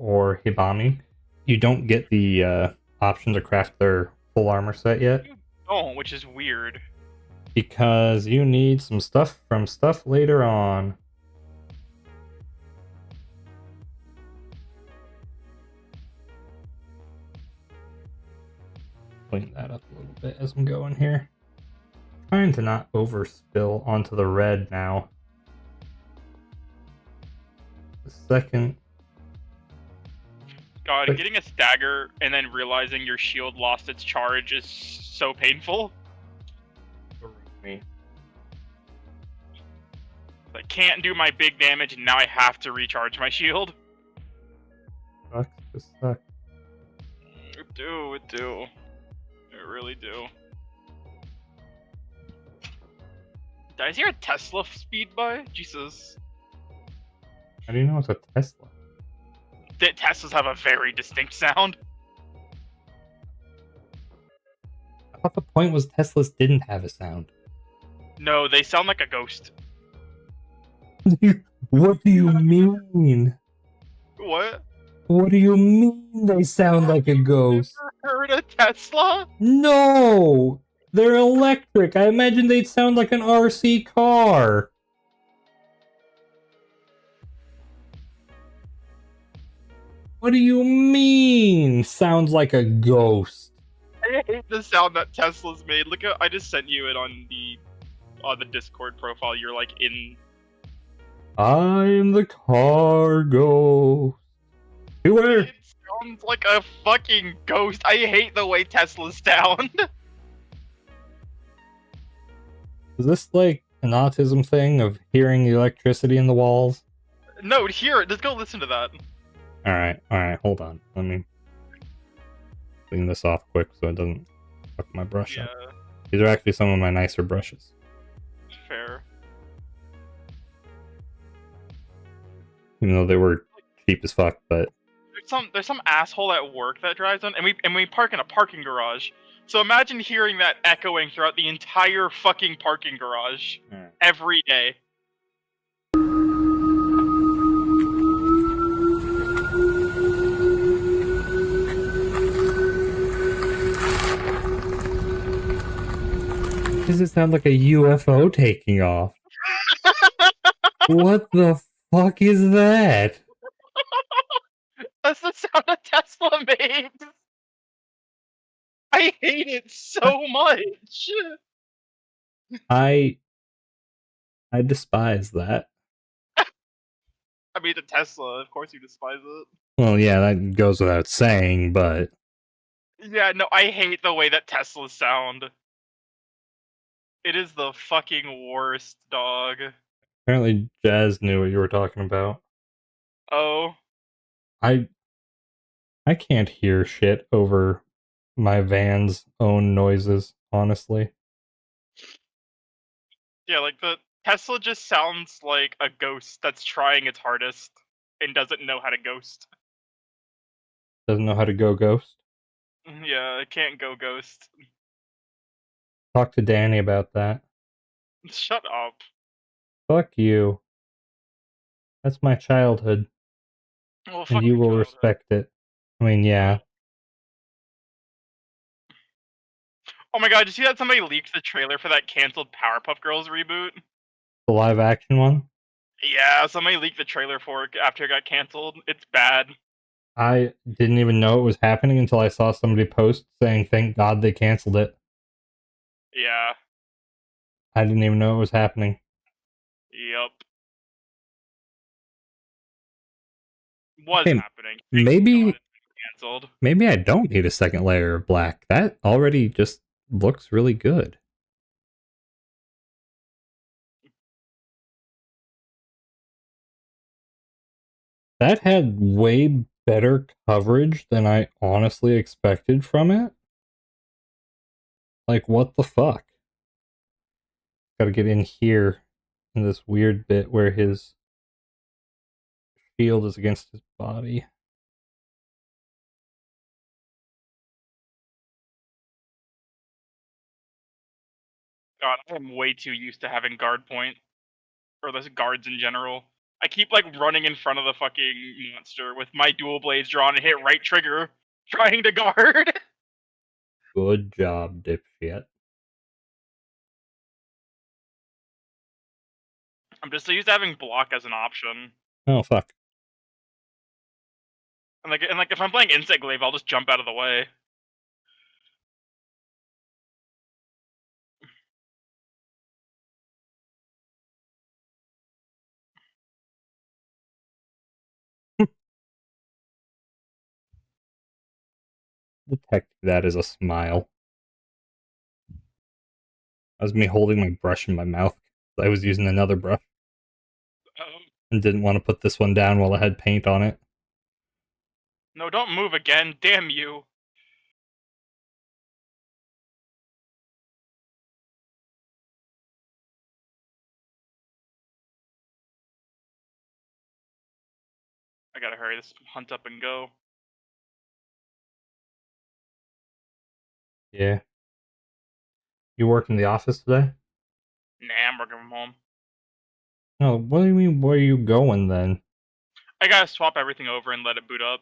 or Hibami, you don't get the option to craft their full armor set yet. You don't, which is weird. Because you need some stuff from stuff later on. Clean that up a little bit as I'm going here. Trying to not overspill onto the red now. The second. God, getting a stagger and then realizing your shield lost its charge is so painful. Me. I can't do my big damage and now I have to recharge my shield. Sucks, just sucks. It do. It really do. Did I hear a Tesla speed by? Jesus. How do you know it's a Tesla? Teslas have a very distinct sound. I thought the point was Teslas didn't have a sound. No, they sound like a ghost. What do you mean? What? What do you mean they sound like a ghost? Never heard a Tesla? No! They're electric. I imagine they'd sound like an RC car. What do you mean? Sounds like a ghost. I hate the sound that Tesla's made. Look at, I just sent you it on the Discord profile. You're like in. I'm the cargo. Beware. It sounds like a fucking ghost. I hate the way Teslas sound. Is this like an autism thing of hearing the electricity in the walls? No, here, just go listen to that. Alright, hold on. Let me clean this off quick so it doesn't fuck my brush up. These are actually some of my nicer brushes. Fair. Even though they were cheap as fuck, but there's some asshole at work that drives them, and we park in a parking garage. So imagine hearing that echoing throughout the entire fucking parking garage every day. Does it sound like a UFO taking off? What the fuck is that? That's the sound a Tesla makes. I hate it so much. I despise that. I mean, the Tesla, of course you despise it. Well, yeah, that goes without saying, but... Yeah, no, I hate the way that Teslas sound. It is the fucking worst, dog. Apparently Jazz knew what you were talking about. Oh. I can't hear shit over my van's own noises, honestly. Yeah, like the Tesla just sounds like a ghost that's trying its hardest and doesn't know how to ghost. Doesn't know how to go ghost. Yeah, it can't go ghost. Talk to Danny about that. Shut up. Fuck you. That's my childhood, Well, and fuck you your will childhood. respect it. I mean, yeah. Oh my god, did you see that somebody leaked the trailer for that canceled Powerpuff Girls reboot? The live action one? Yeah, somebody leaked the trailer for it after it got canceled. It's bad. I didn't even know it was happening until I saw somebody post saying, thank God they canceled it. Yeah. I didn't even know it was happening. Yep. Was Okay, happening. Thank God maybe it's been canceled. maybe I don't need a second layer of black. That already just looks really good. That had way better coverage than I honestly expected from it. Like, what the fuck? Gotta get in here in this weird bit where his shield is against his body. God, I am way too used to having guard point. Or the guards in general. I keep like running in front of the fucking monster with my dual blades drawn and hit right trigger, trying to guard. Good job, dipshit. I'm just so used to having block as an option. Oh, fuck. And if I'm playing Insect Glaive, I'll just jump out of the way. Detect that as a smile. That was me holding my brush in my mouth. I was using another brush Oh, and didn't want to put this one down while it had paint on it. no, don't move again. Damn you. I gotta hurry this hunt up and go. Yeah. You work in the office today? Nah, I'm working from home. No, what do you mean, where are you going then? I gotta swap everything over and let it boot up.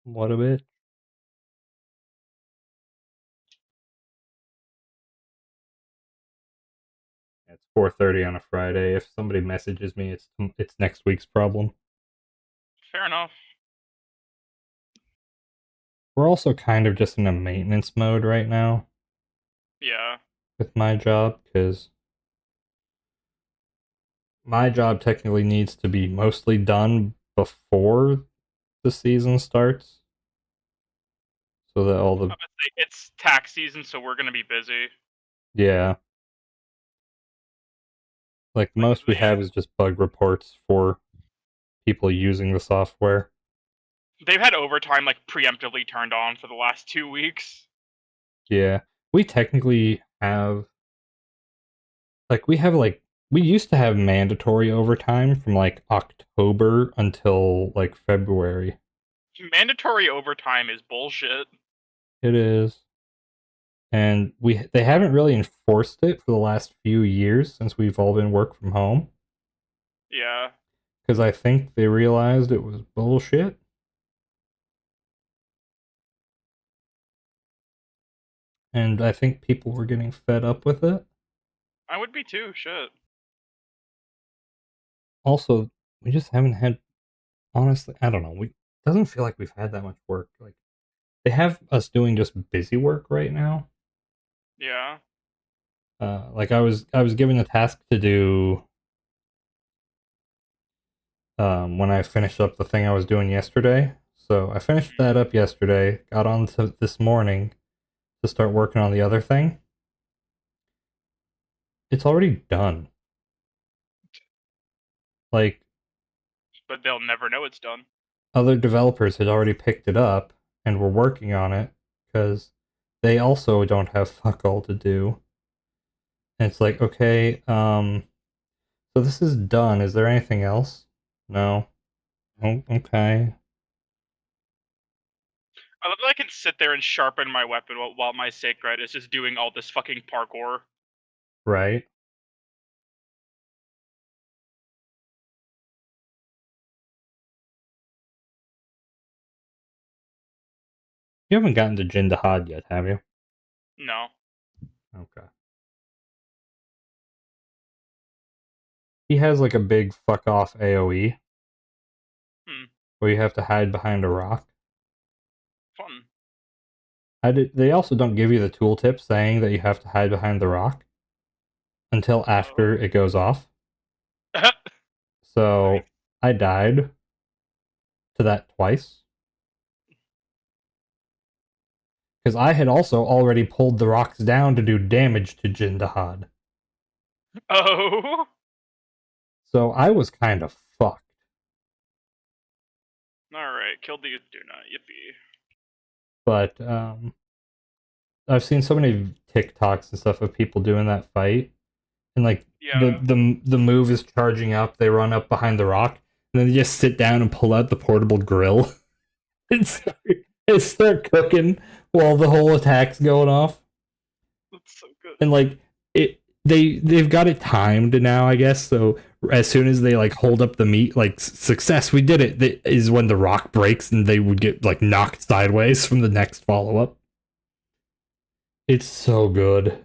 What a bit. It's 4:30 on a Friday. If somebody messages me, it's next week's problem. Fair enough. We're also kind of just in a maintenance mode right now Yeah. with my job, because my job technically needs to be mostly done before the season starts, so that all the It's tax season, so we're gonna be busy. yeah, like the Like, most we have is just bug reports for people using the software. they've had overtime like preemptively turned on for the last 2 weeks. Yeah, we technically have we used to have mandatory overtime from like October until like February. Mandatory overtime is bullshit. It is. And they haven't really enforced it for the last few years since we've all been work from home. Yeah. Because I think they realized it was bullshit. And I think people were getting fed up with it. I would be too, shit. Also, we just haven't had, honestly, I don't know. We doesn't feel like we've had that much work. Like they have us doing just busy work right now. Yeah. Like I was given a task to do when I finished up the thing I was doing yesterday. So I finished that up yesterday, got on to this morning to start working on the other thing. It's already done. Like, but they'll never know it's done. other developers had already picked it up and were working on it because they also don't have fuck all to do. And it's like, okay, so this is done. Is there anything else? No. Oh, okay. I love that I can sit there and sharpen my weapon while my sacred is just doing all this fucking parkour. Right. You haven't gotten to Jindahad yet, have you? No. Okay. He has like a big fuck off AoE Hmm. where you have to hide behind a rock. Fun. They also don't give you the tooltip saying that you have to hide behind the rock until after Oh. it goes off. Nice. So I died to that twice because I had also already pulled the rocks down to do damage to Jindahad. Oh. So I was kind of fucked. Alright, killed the Uduna, yippee. But I've seen so many TikToks and stuff of people doing that fight, and like Yeah. the move is charging up. They run up behind the rock, and then they just sit down and pull out the portable grill and start cooking while the whole attack's going off. That's so good. And like they've got it timed now, I guess. So as soon as they like hold up the meat, like success, we did it, that is when the rock breaks and they would get like knocked sideways from the next follow up. It's so good.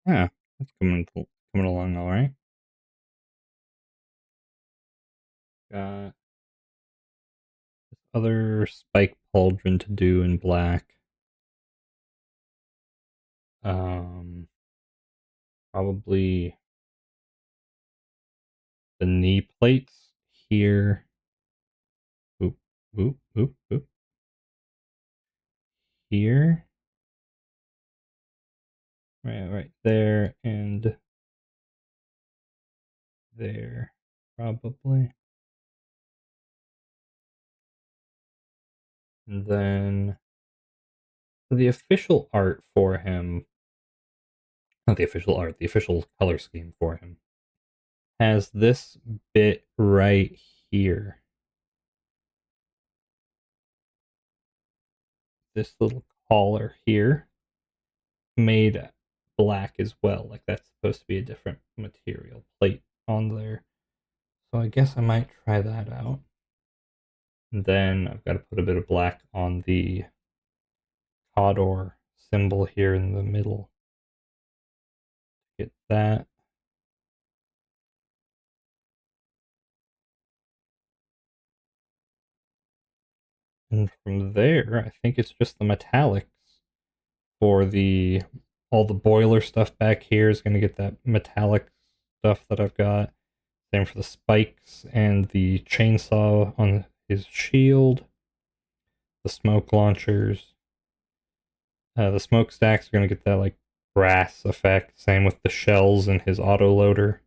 Yeah, that's coming along all right. Got other spike pauldron to do in black. Um, Probably the knee plates here. Oop, oop, oop, oop. Here. Right there and there, probably. And then the official art for him, not the official art, the official color scheme for him, has this bit right here. This little collar here made black as well. Like that's supposed to be a different material plate on there. So I guess I might try that out. And then I've got to put a bit of black on the Cawdor symbol here in the middle. Get that. And from there, I think it's just the metallics for all the boiler stuff back here is going to get that metallic stuff that I've got. Same for the spikes and the chainsaw on his shield. The smoke launchers. The smokestacks are going to get that like brass effect. Same with the shells and his autoloader.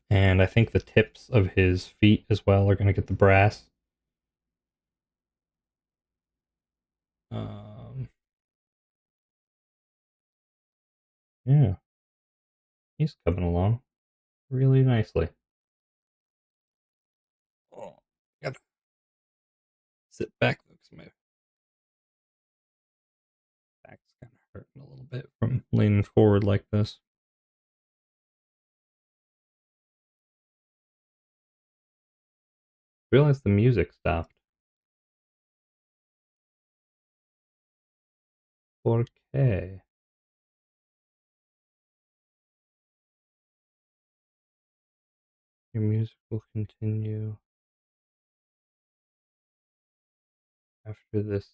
And I think the tips of his feet as well are going to get the brass. Yeah, he's coming along really nicely. Oh, gotta sit back though, because my back's kind of hurting a little bit from leaning forward like this. Realized the music stopped. 4K. Your music will continue after this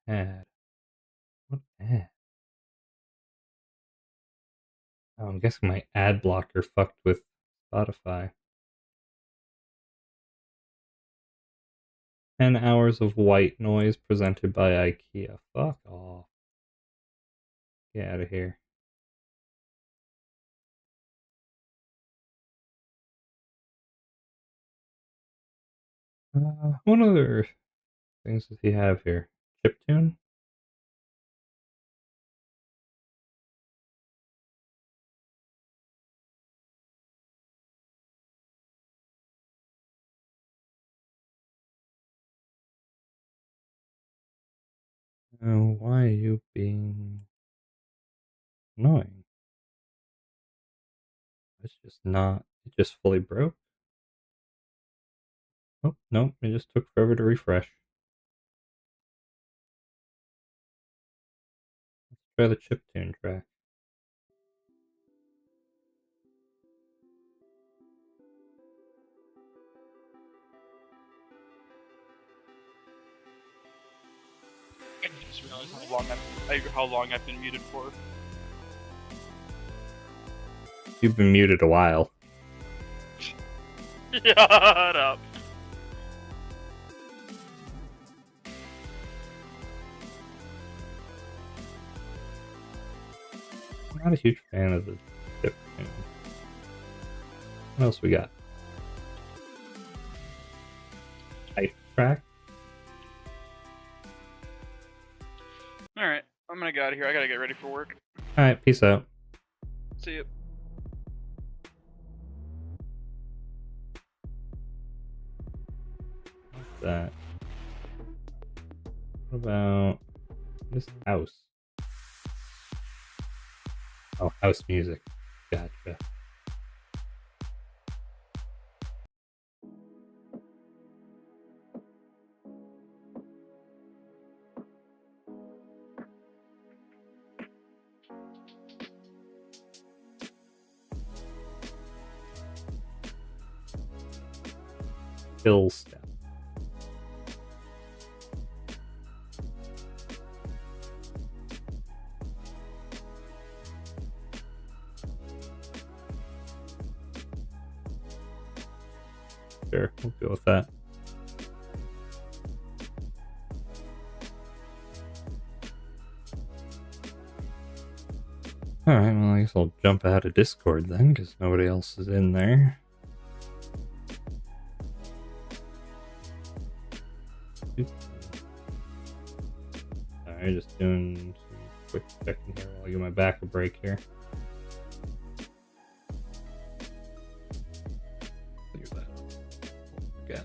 ad. What ad? Oh, I'm guessing my ad blocker fucked with Spotify. 10 hours of white noise presented by IKEA. Fuck off. Get out of here. What other things does he have here? Chiptune? Oh, why are you being annoying? It's just not. It just fully broke. Oh, no, it just took forever to refresh. Let's try the chiptune track. I just realized how long I've been muted for. You've been muted a while. Shut up. I'm not a huge fan of the chiptune. What else we got? Type track? Alright, I'm gonna get out of here. I gotta get ready for work. Alright, peace out. See you. What's that? What about this house? Oh, house music. Gotcha. Hill step. Sure, we'll go with that. Alright, well, I guess I'll jump out of Discord then, because nobody else is in there. Sorry. Alright, just doing some quick checking here while I give my back a break here. Clear that up. Forget.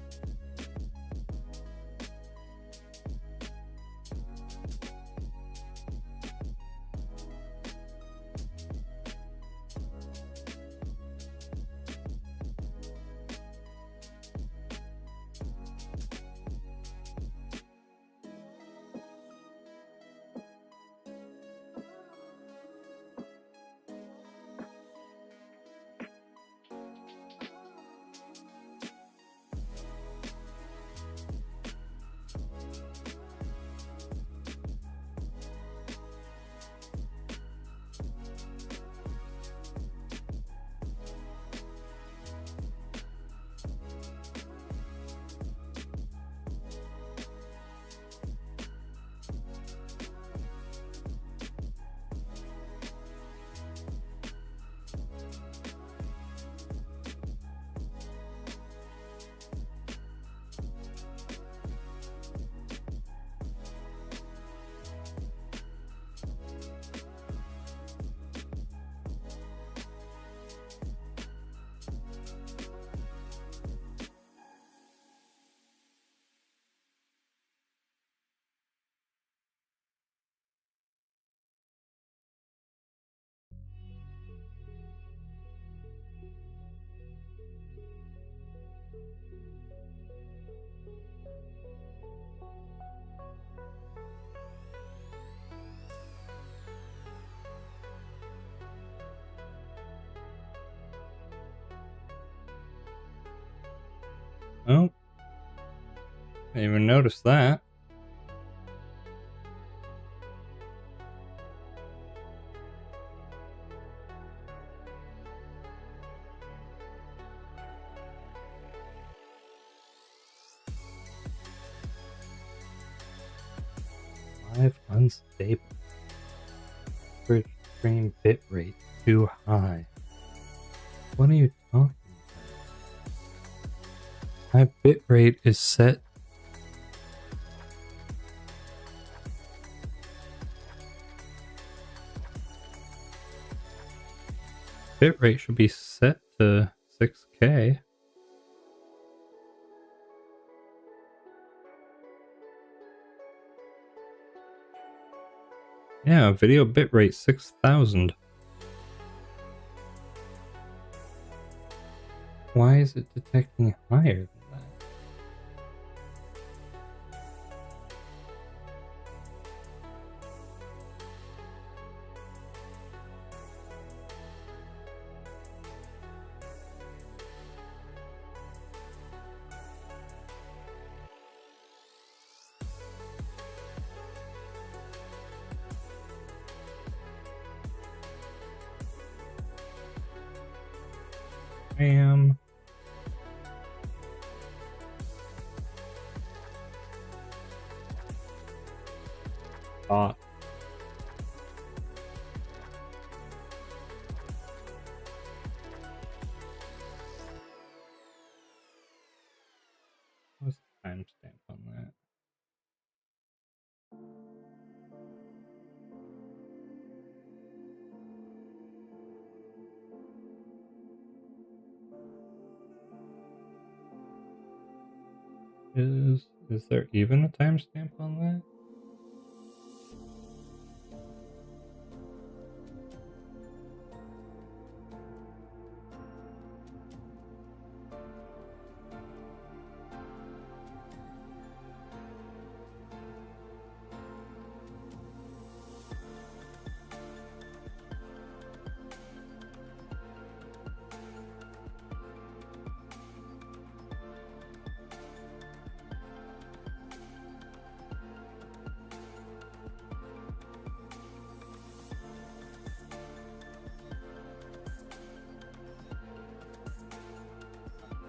Oh, I didn't even notice that. Live unstable. Average stream bitrate too high. What are you talking about? My bitrate is set. Bitrate should be set to 6K. Yeah, video bitrate 6000. Why is it detecting higher than that? Bam. Bot. What's the timestamp on that? Is there even a timestamp on that?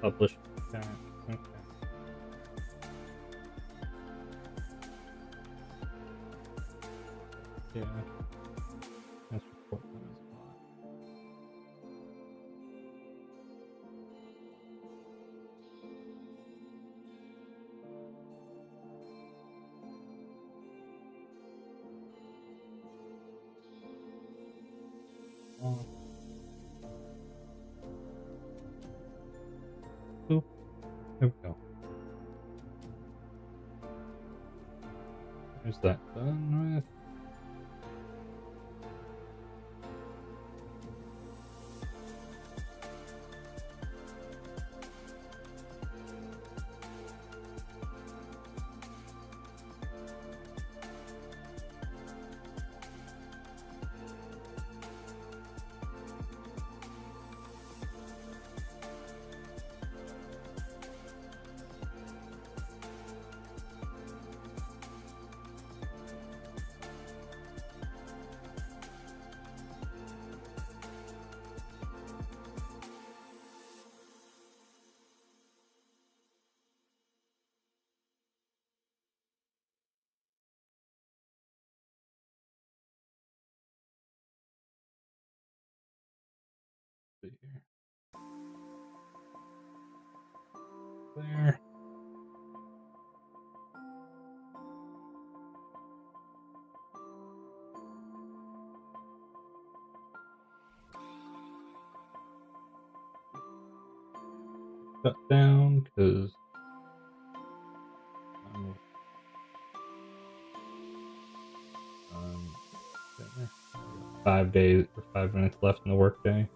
Published chat. Okay. Yeah. Let's report that as a bot. There we go. There's that done with. See here. There. Shut down because there. 5 days or 5 minutes left in the workday.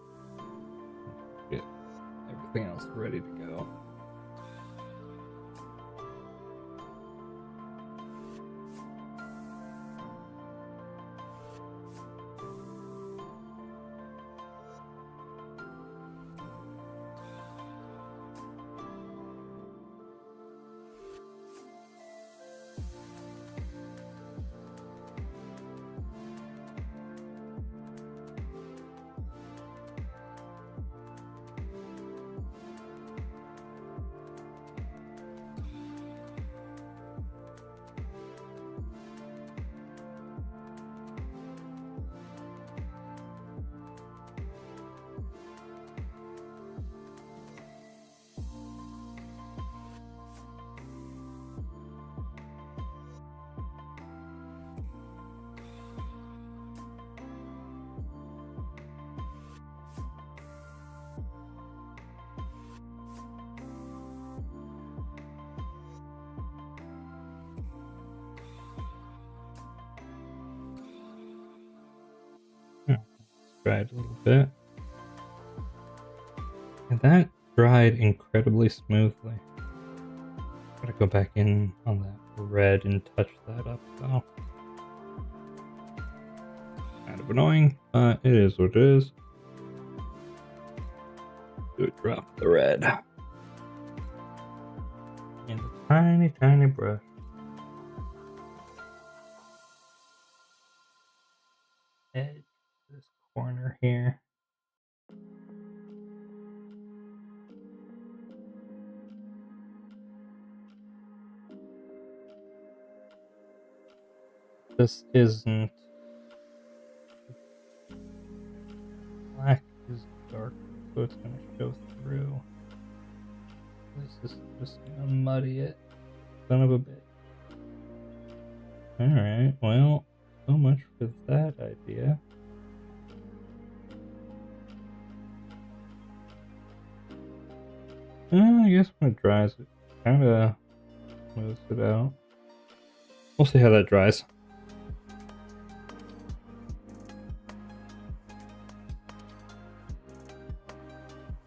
Get everything else ready to go. Dried a little bit. And that dried incredibly smoothly. Gotta go back in on that red and touch that up though. Kind of annoying, but it is what it is. Do a drop of the red. And a tiny, tiny brush. Edge this corner here. This isn't black, is dark, so it's gonna show through. This is just gonna muddy it. Son of a bit. Alright, well, so much for that idea. I guess when it dries, it kinda smooths it out. We'll see how that dries.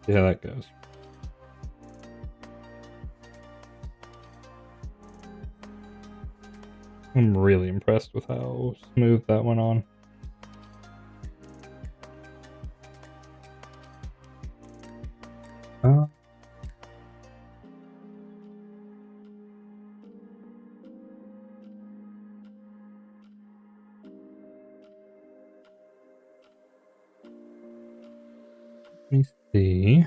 See how that goes. I'm really impressed with how smooth that went on. Let me see.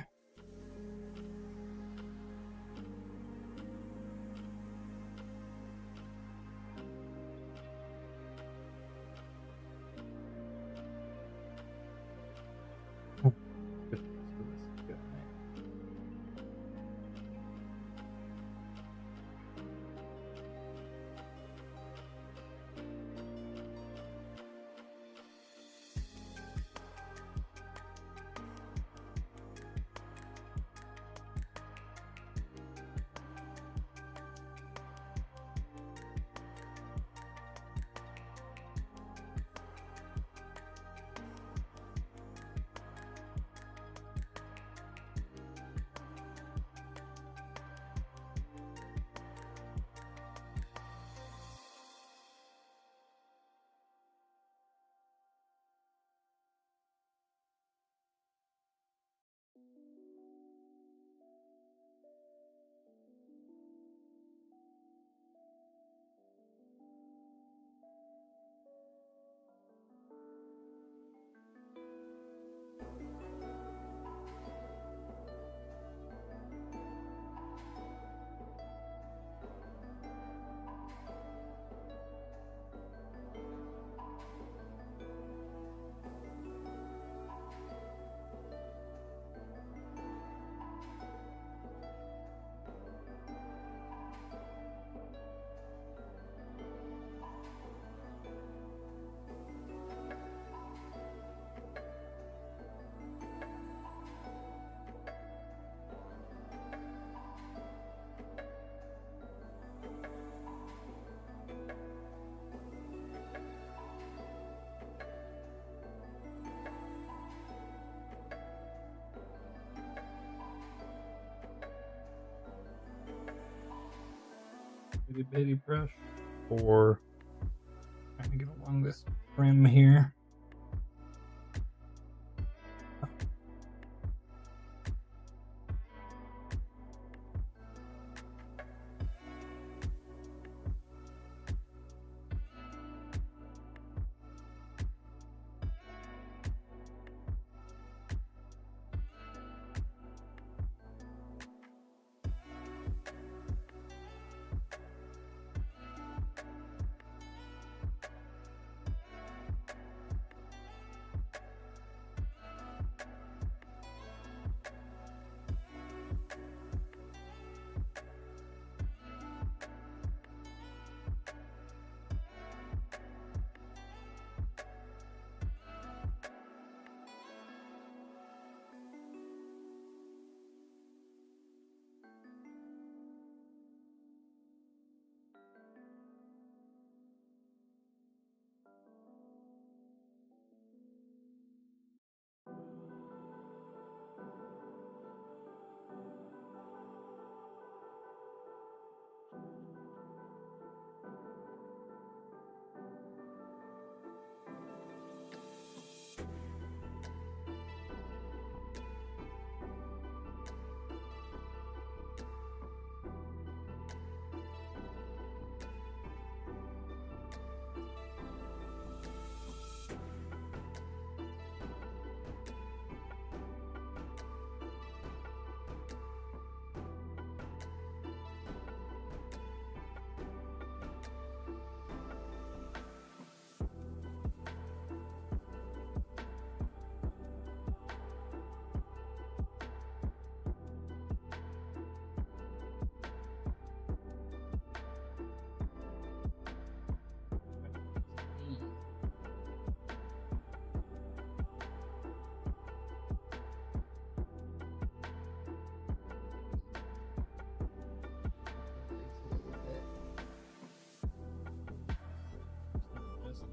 itty bitty brush for trying to get along this rim here.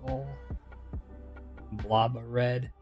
Whole blob of red.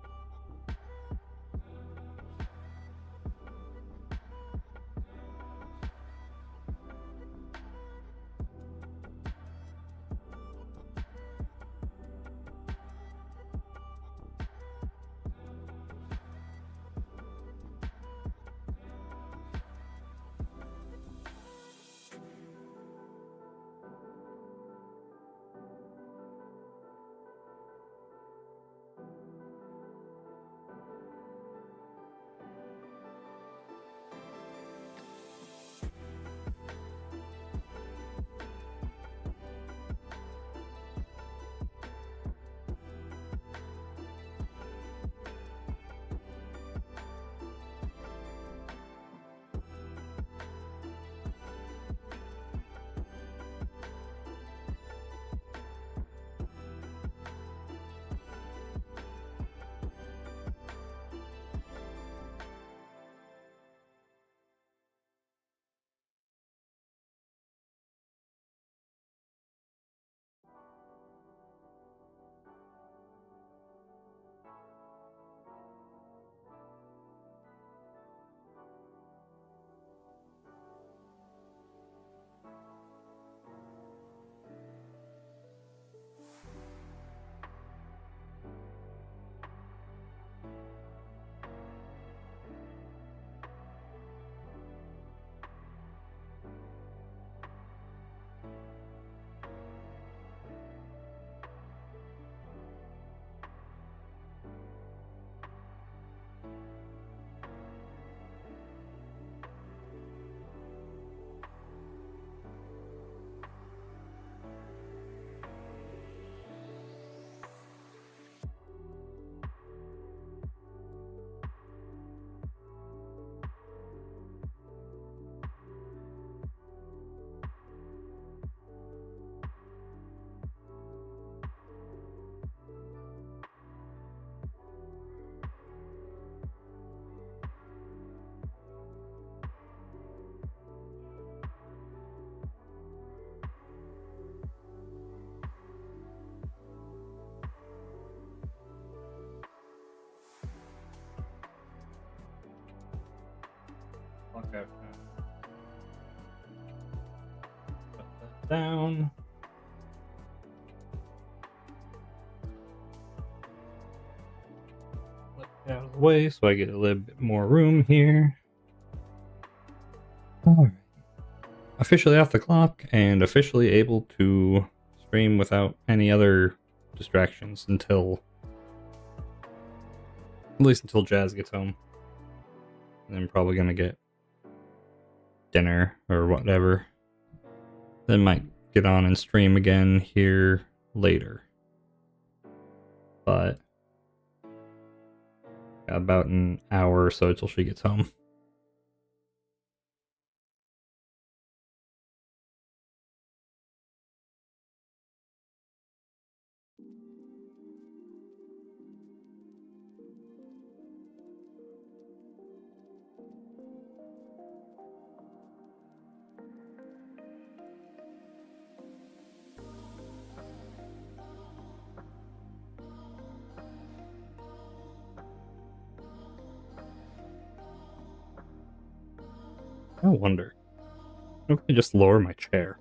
down. Let it out of the way so I get a little bit more room here. Alright. Officially off the clock and officially able to stream without any other distractions until at least until Jazz gets home. And I'm probably gonna get dinner or whatever. Then might get on and stream again here later. But got about an hour or so till she gets home. I wonder. What if I just lower my chair?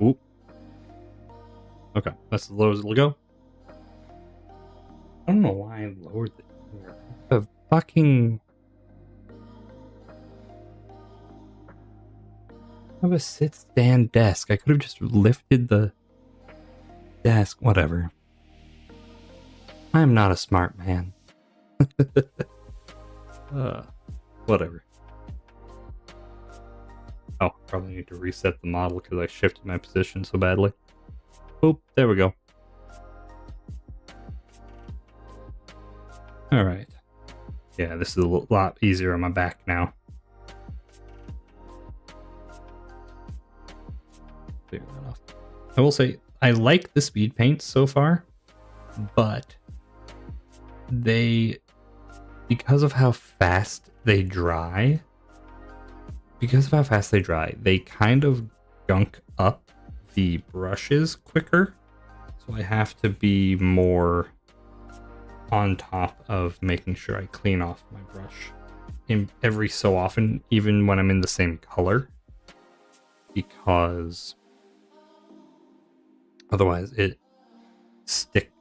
Oop. Okay, that's as low as it'll go. I don't know why I lowered the chair. The fucking... I have a sit-stand desk. I could have just lifted the desk. Whatever. I am not a smart man. Whatever. Oh, probably need to reset the model because I shifted my position so badly. Oop, there we go. Alright. Yeah, this is a lot easier on my back now. Clear that off. I will say, I like the speed paints so far, but because of how fast they dry, they kind of gunk up the brushes quicker. So I have to be more on top of making sure I clean off my brush every so often, even when I'm in the same color, because otherwise it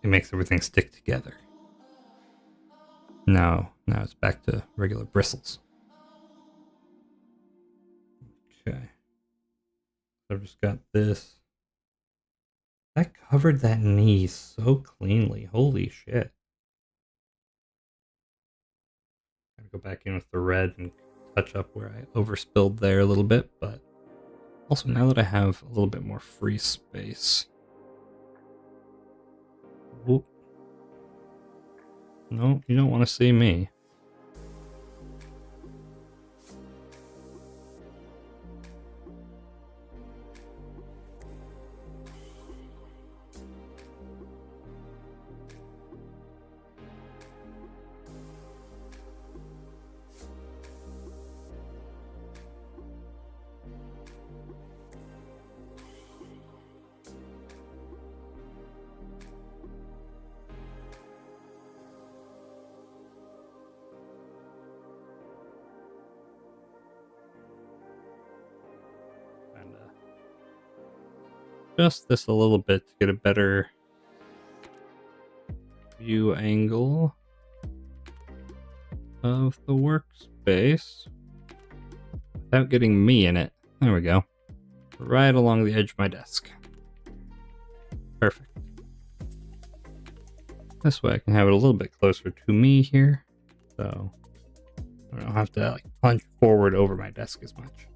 makes everything stick together. Now it's back to regular bristles. Okay. So I've just got this. That covered that knee so cleanly. Holy shit. Gotta go back in with the red and touch up where I overspilled there a little bit, but also now that I have a little bit more free space. Whoop. No, you don't want to see me. Adjust this a little bit to get a better view angle of the workspace without getting me in it. There we go. Right along the edge of my desk. Perfect. This way I can have it a little bit closer to me here, so I don't have to like punch forward over my desk as much.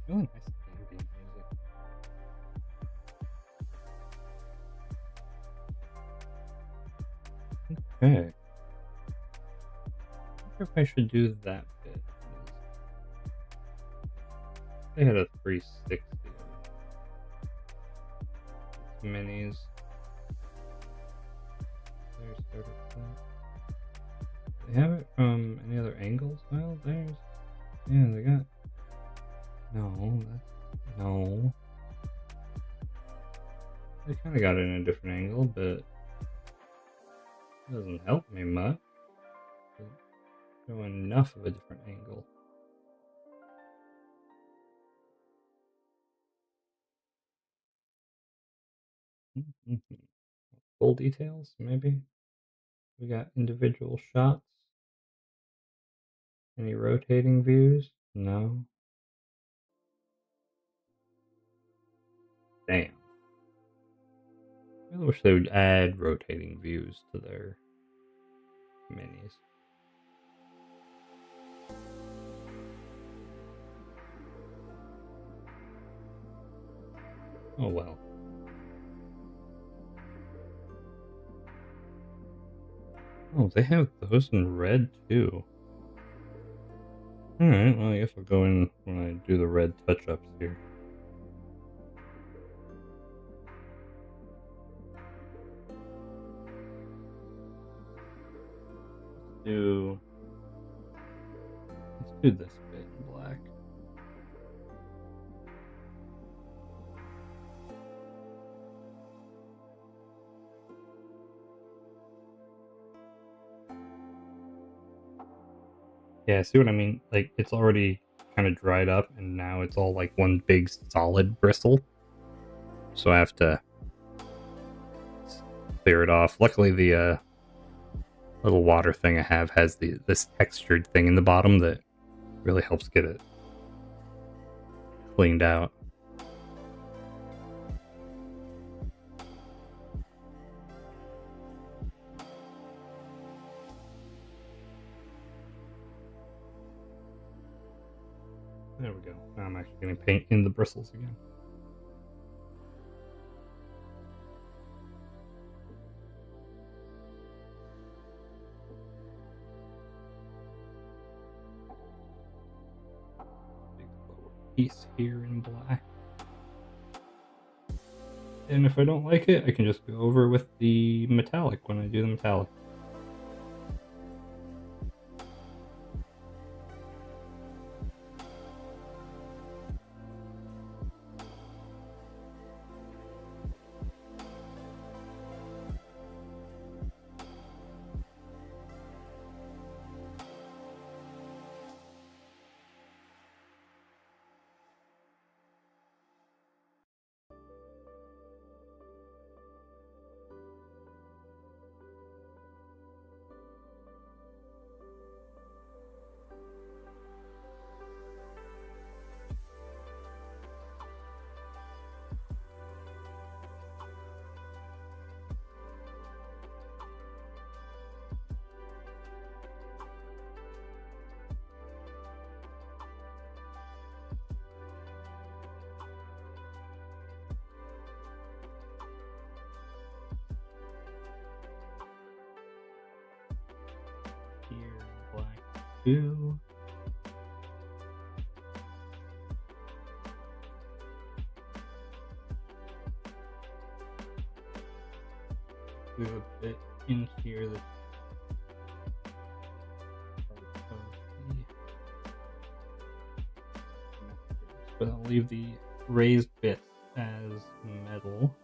Really nice ambient music. Okay. I wonder if I should do that bit. They had a 360 minis. There's sort of that. They have it from any other angles? Well, there's. Yeah, they got. No, that's. No. They kind of got it in a different angle, but it doesn't help me much. Show enough of a different angle. Full details, maybe? We got individual shots. Any rotating views? No. Damn. I really wish they would add rotating views to their minis. Oh well. Oh, they have those in red too. Alright, well I guess I'll go in when I do the red touch-ups here. Let's do this bit in black. Yeah, see what I mean? Like, it's already kind of dried up, and now it's all like one big solid bristle. So I have to clear it off. Luckily, the little water thing I have has this textured thing in the bottom that really helps get it cleaned out. There we go. Now I'm actually going to paint in the bristles again. Big lower piece here in black. And if I don't like it, I can just go over with the metallic when I do the metallic. Here, black too. Do a bit in here that but I'll leave the raised bits as metal.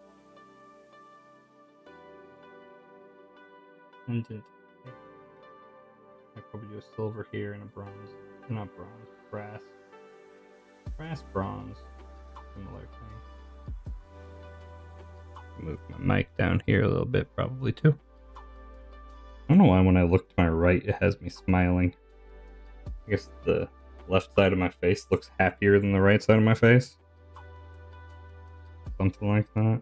And I probably do a silver here and a bronze. Not bronze, brass. Brass, bronze. Similar thing. Move my mic down here a little bit, probably too. I don't know why when I look to my right, it has me smiling. I guess the left side of my face looks happier than the right side of my face. Something like that.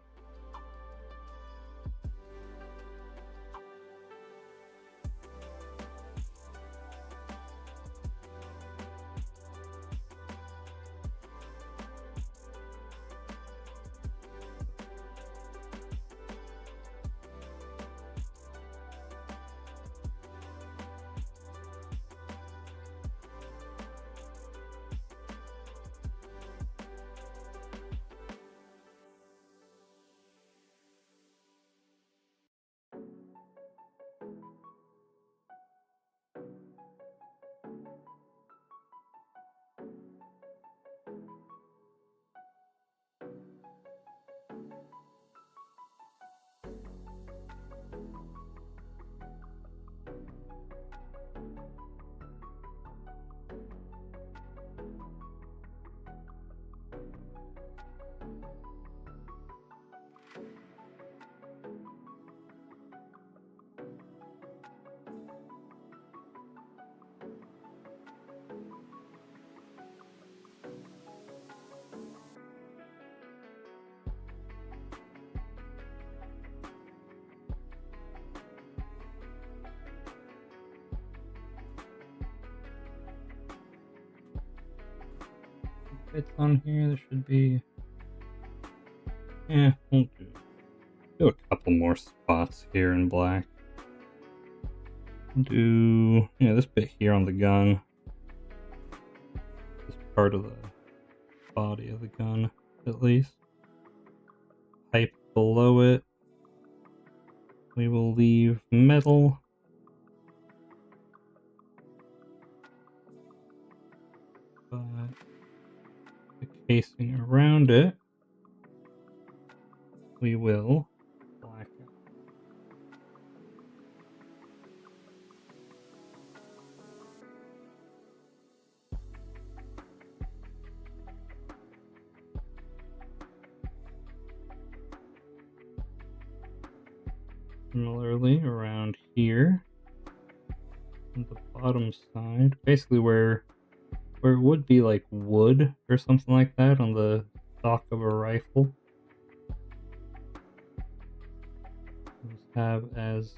bits on here. There should be. Yeah, we'll do a couple more spots here in black. Do this bit here on the gun. This part of the body of the gun, at least. Pipe below it. We will leave metal. But the casing around it, we will black out. Similarly, around here, on the bottom side, basically where it would be like wood or something like that on the stock of a rifle. Just have as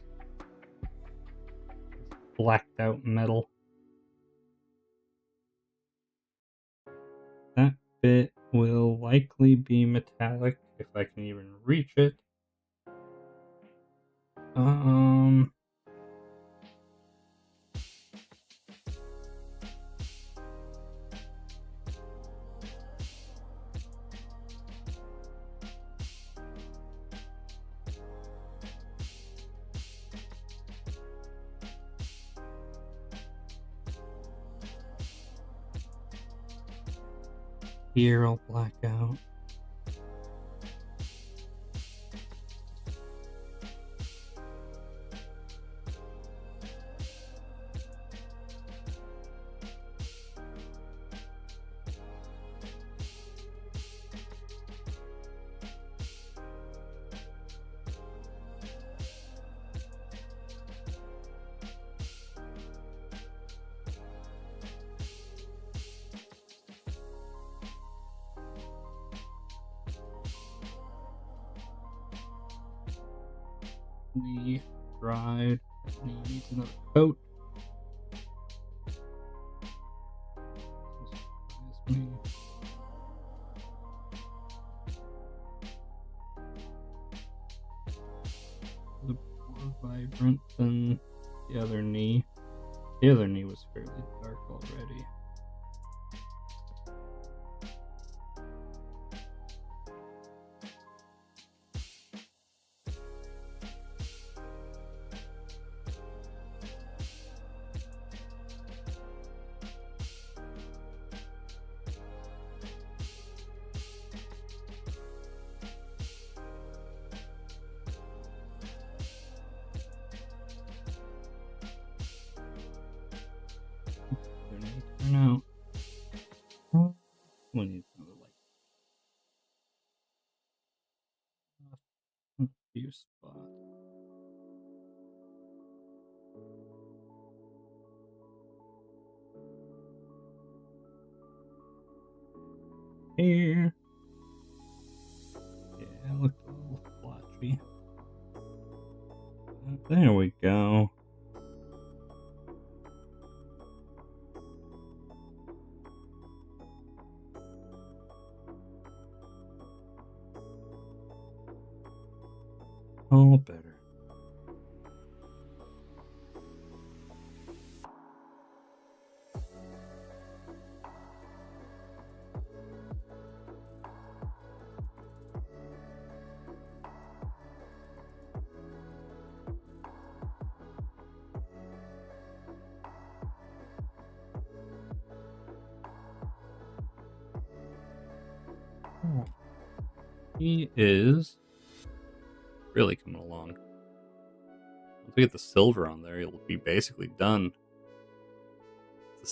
blacked out metal. That bit will likely be metallic if I can even reach it. Here I'll black out. The dried needs another coat. The more vibrant than the other knee. The other knee was fairly dark already. Turn out. We need another light. A few spots. Here. Yeah, it looked a little splotchy. There we go. All better. He is really coming along. Once we get the silver on there, it'll be basically done. The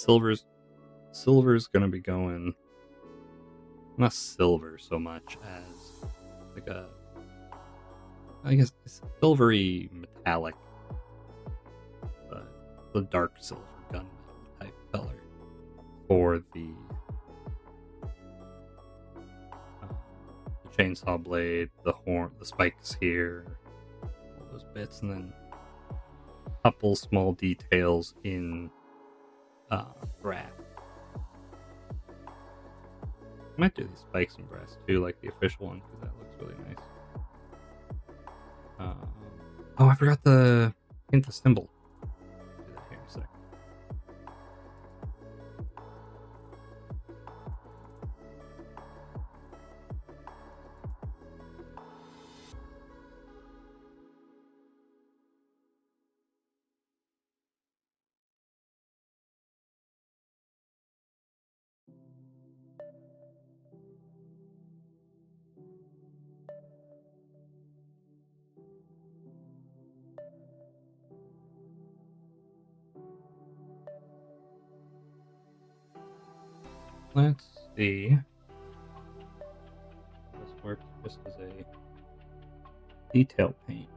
silver's gonna be going, not silver so much as like a, I guess it's silvery metallic, but the dark silver gunmetal type color for the chainsaw blade, the horn, the spikes here, all those bits, and then a couple small details in brass. I might do these spikes and brass too, like the official one, because that looks really nice. Oh, I forgot to hint the symbol. I'll do that here in a sec. Let's see. This works just as a detail paint.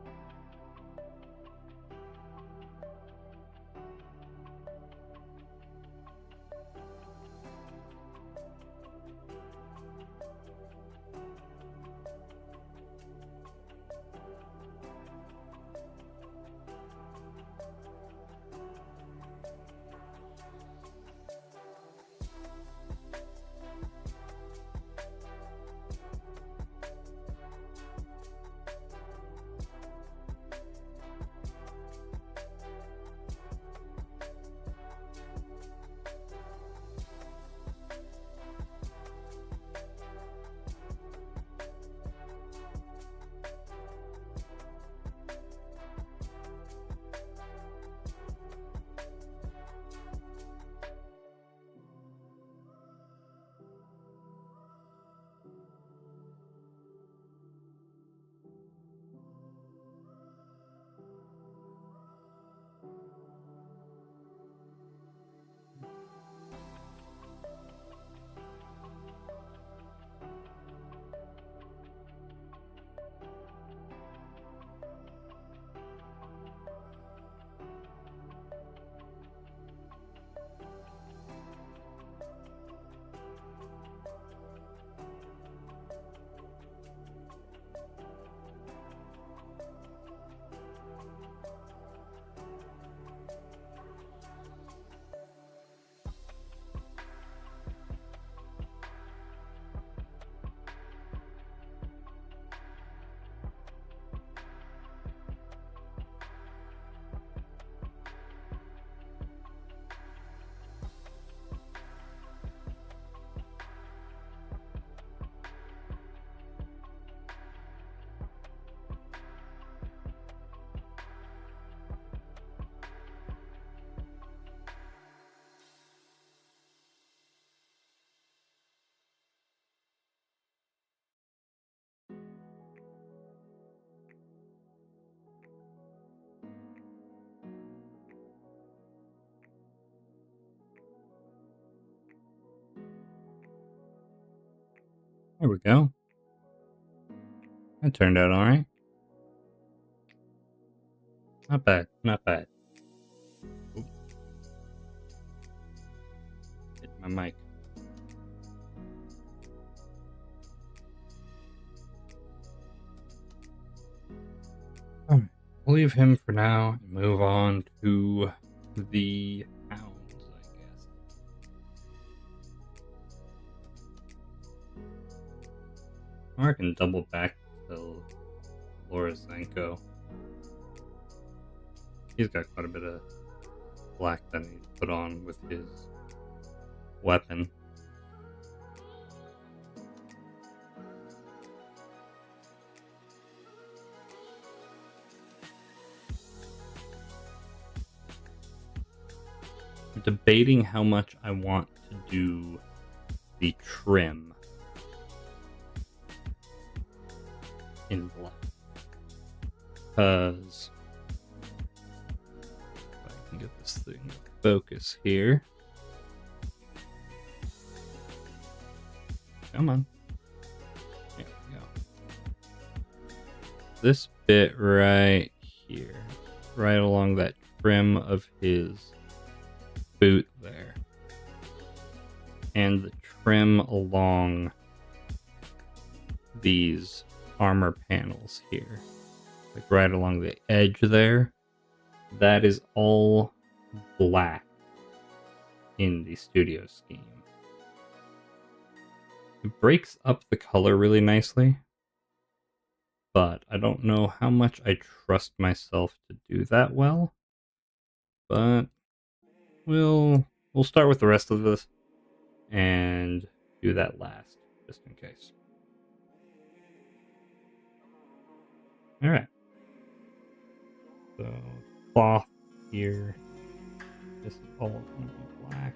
There we go. That turned out alright. Not bad, not bad. Ooh. Hit my mic. Alright, we'll leave him for now and move on to the hounds, I guess. Or I can double back to Lorazhenko. He's got quite a bit of black that I need to put on with his weapon. I'm debating how much I want to do the trim in black. Because if I can get this thing to focus here. Come on. There we go. This bit right here, right along that trim of his boot there, and the trim along these armor panels here, like right along the edge there, that is all black in the studio scheme. It breaks up the color really nicely, but I don't know how much I trust myself to do that well. But we'll start with the rest of this and do that last, just in case. All right. So cloth here. This is all going to be black.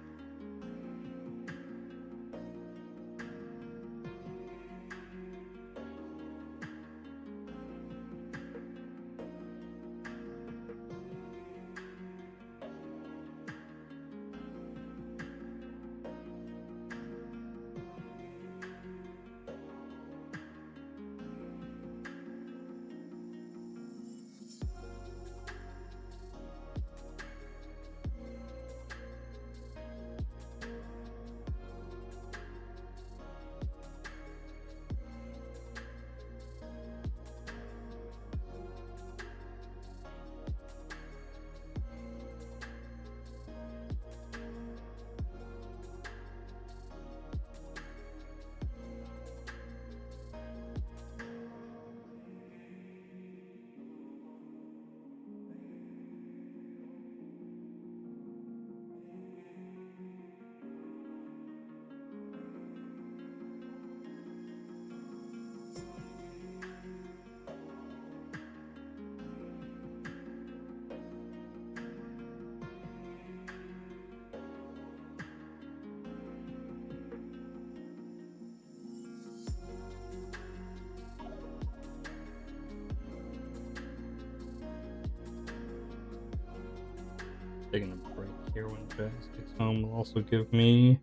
Taking a break here when Jazz gets home will also give me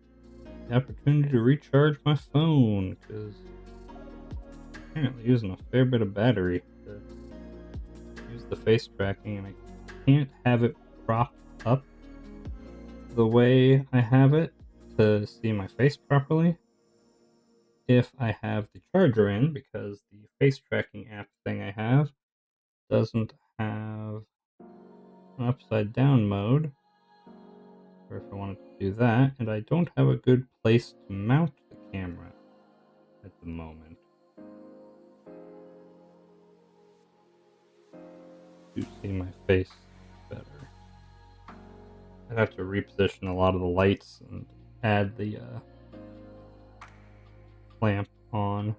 the opportunity to recharge my phone, because I'm apparently using a fair bit of battery to use the face tracking, and I can't have it propped up the way I have it to see my face properly if I have the charger in, because the face tracking app thing I have doesn't have an upside down mode, or if I wanted to do that, and I don't have a good place to mount the camera at the moment to see my face better. I'd have to reposition a lot of the lights and add the lamp on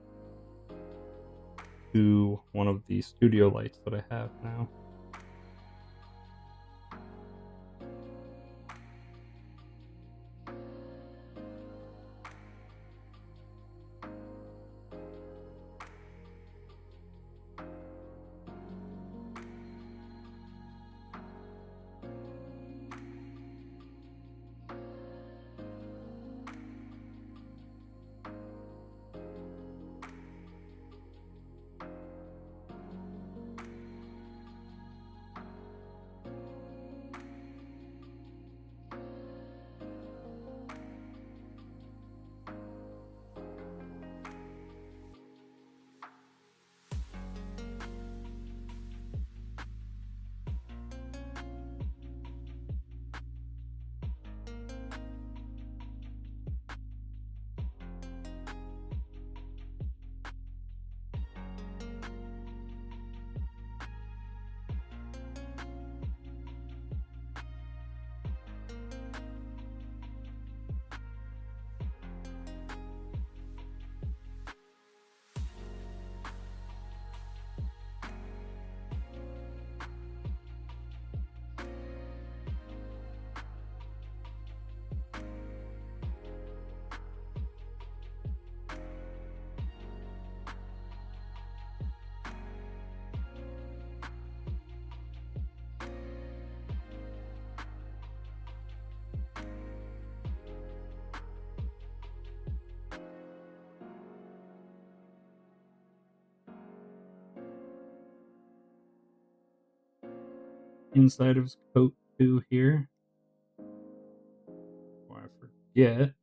to one of the studio lights that I have now. Inside of his coat too here. Before I forget,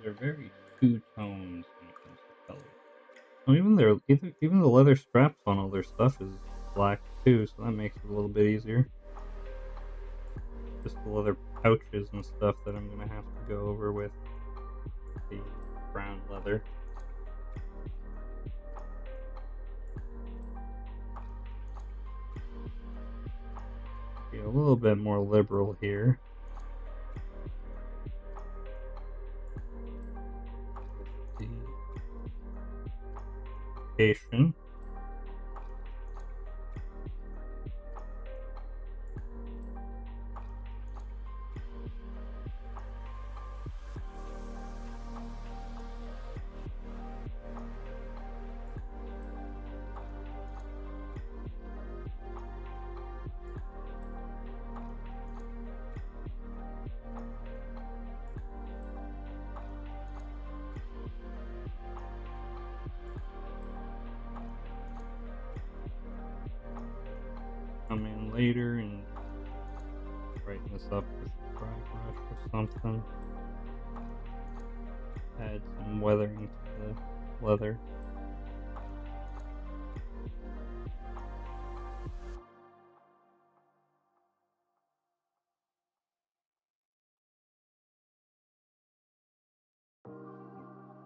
They're very two tones when it comes to color. Well, even the leather straps on all their stuff is black too, so that makes it a little bit easier. Just the leather pouches and stuff that I'm gonna have to go over with the brown leather. Be a little bit more liberal here. The patient. Come in later and brighten this up with a dry brush or something. Add some weathering to the leather.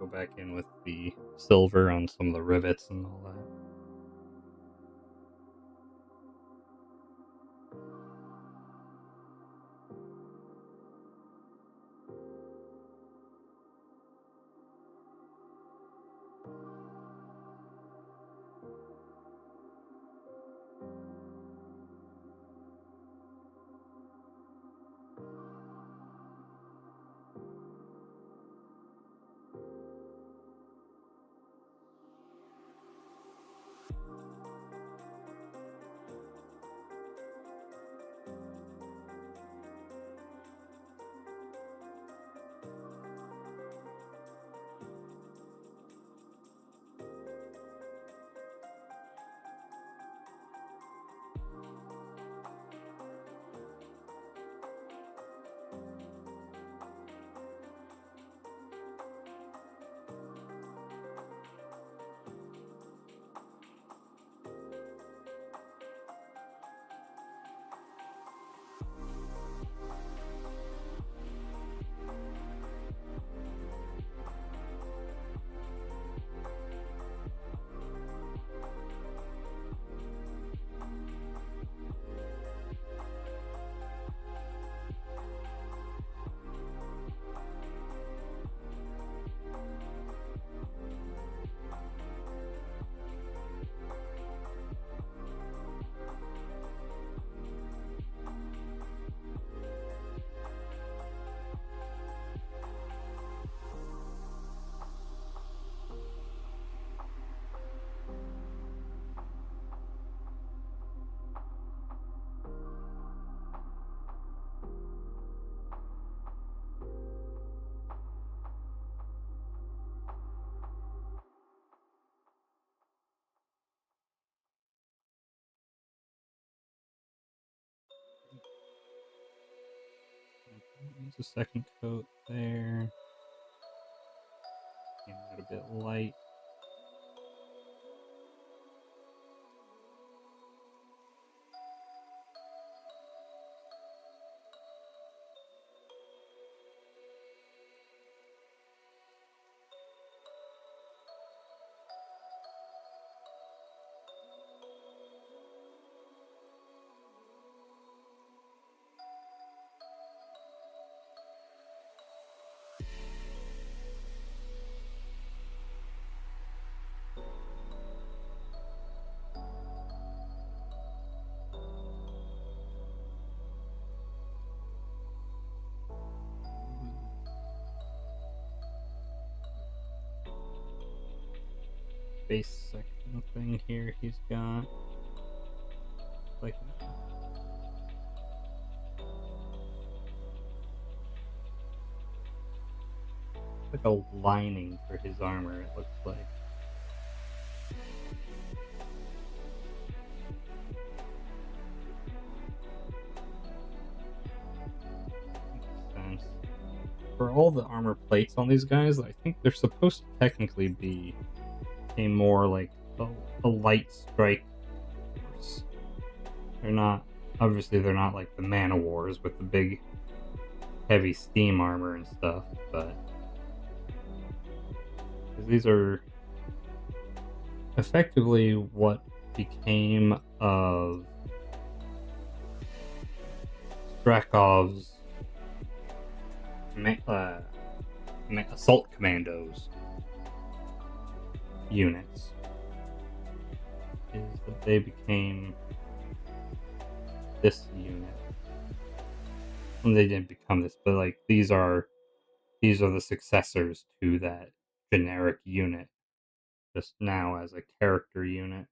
Go back in with the silver on some of the rivets and all that. Use a second coat there. Make that a bit light. Base section thing here he's got. Like a lining for his armor, it looks like. Makes sense. for all the armor plates on these guys, I think they're supposed to technically be a more like a light strike force. They're not, obviously they're not like the Man of Wars with the big heavy steam armor and stuff, but these are effectively what became of Strakov's assault commandos units, is that they became this unit. And they didn't become this, but like these are the successors to that generic unit, just now as a character unit.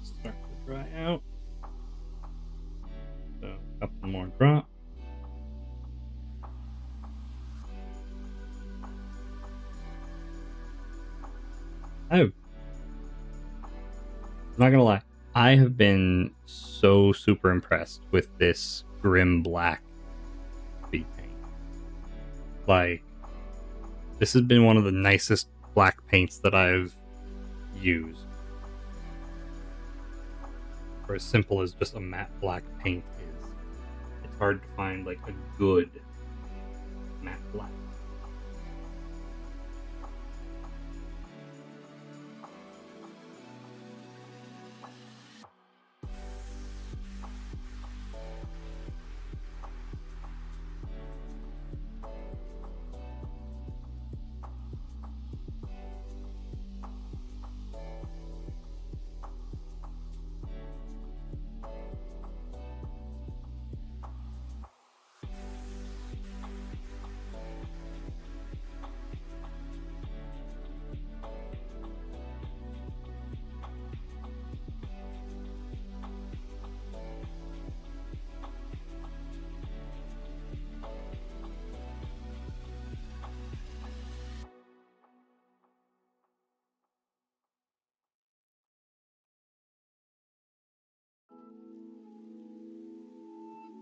Start to dry out. So a couple more drop. I'm not gonna lie, I have been so super impressed with this grim black speed paint. Like, this has been one of the nicest black paints that I've used. For as simple as just a matte black paint is. It's hard to find like a good matte black.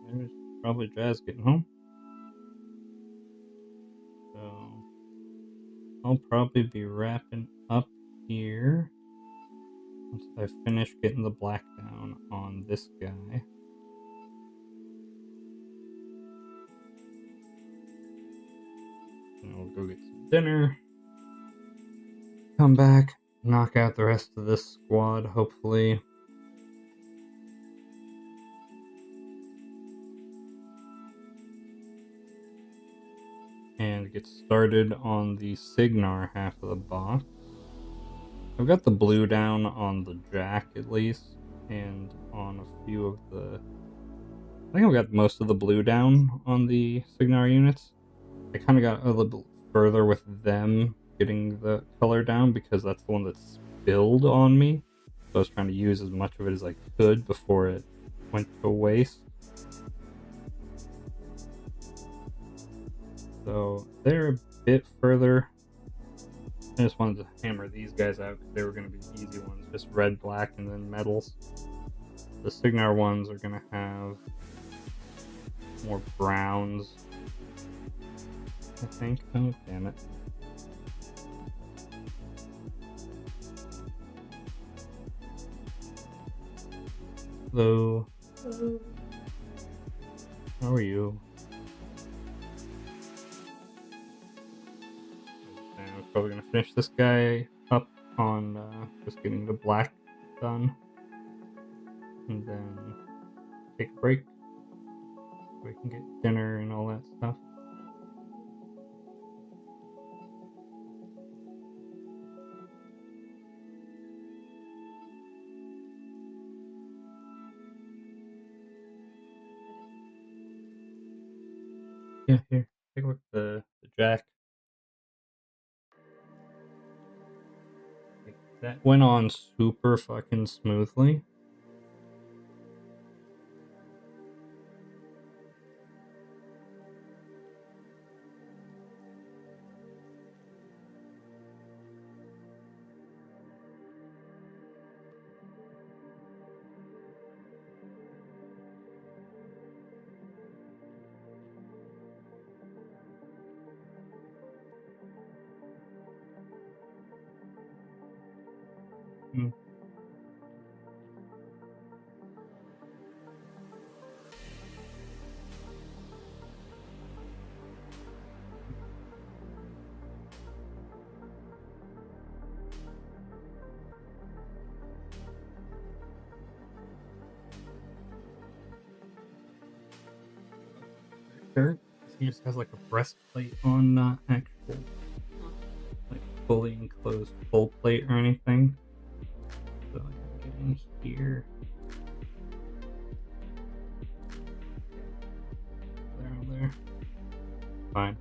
There's probably Jazz getting home. So I'll probably be wrapping up here once I finish getting the black down on this guy. And we'll go get some dinner. Come back, knock out the rest of this squad, hopefully. And get started on the Signar half of the box. I've got the blue down on the Jack at least, and on a few of the... I think I've got most of the blue down on the Signar units. I kind of got a little bit further with them getting the color down because that's the one that spilled on me. So I was trying to use as much of it as I could before it went to waste. So they're a bit further. I just wanted to hammer these guys out because they were going to be the easy ones. Just red, black, and then metals. The Signar ones are going to have more browns, I think. Oh, damn it. Hello. Hello. How are you? And I'm probably going to finish this guy up on just getting the black done. And then take a break so we can get dinner and all that stuff. Yeah, here, take a look at the jack. That went on super fucking smoothly. Mm. Shirt. He just has like a breastplate on, not actual like fully enclosed full plate or anything. So I can get in here. There. Fine.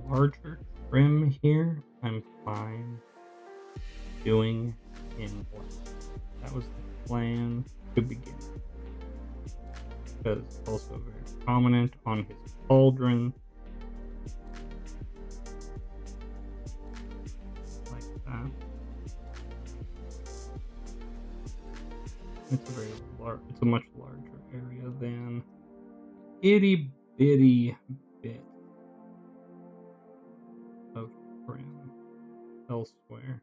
Larger trim here, I'm fine doing in black. That was the plan to begin with. Because it's also very prominent on his cauldron. Like that. It's a very large, it's a much larger area than itty bitty bit of trim elsewhere.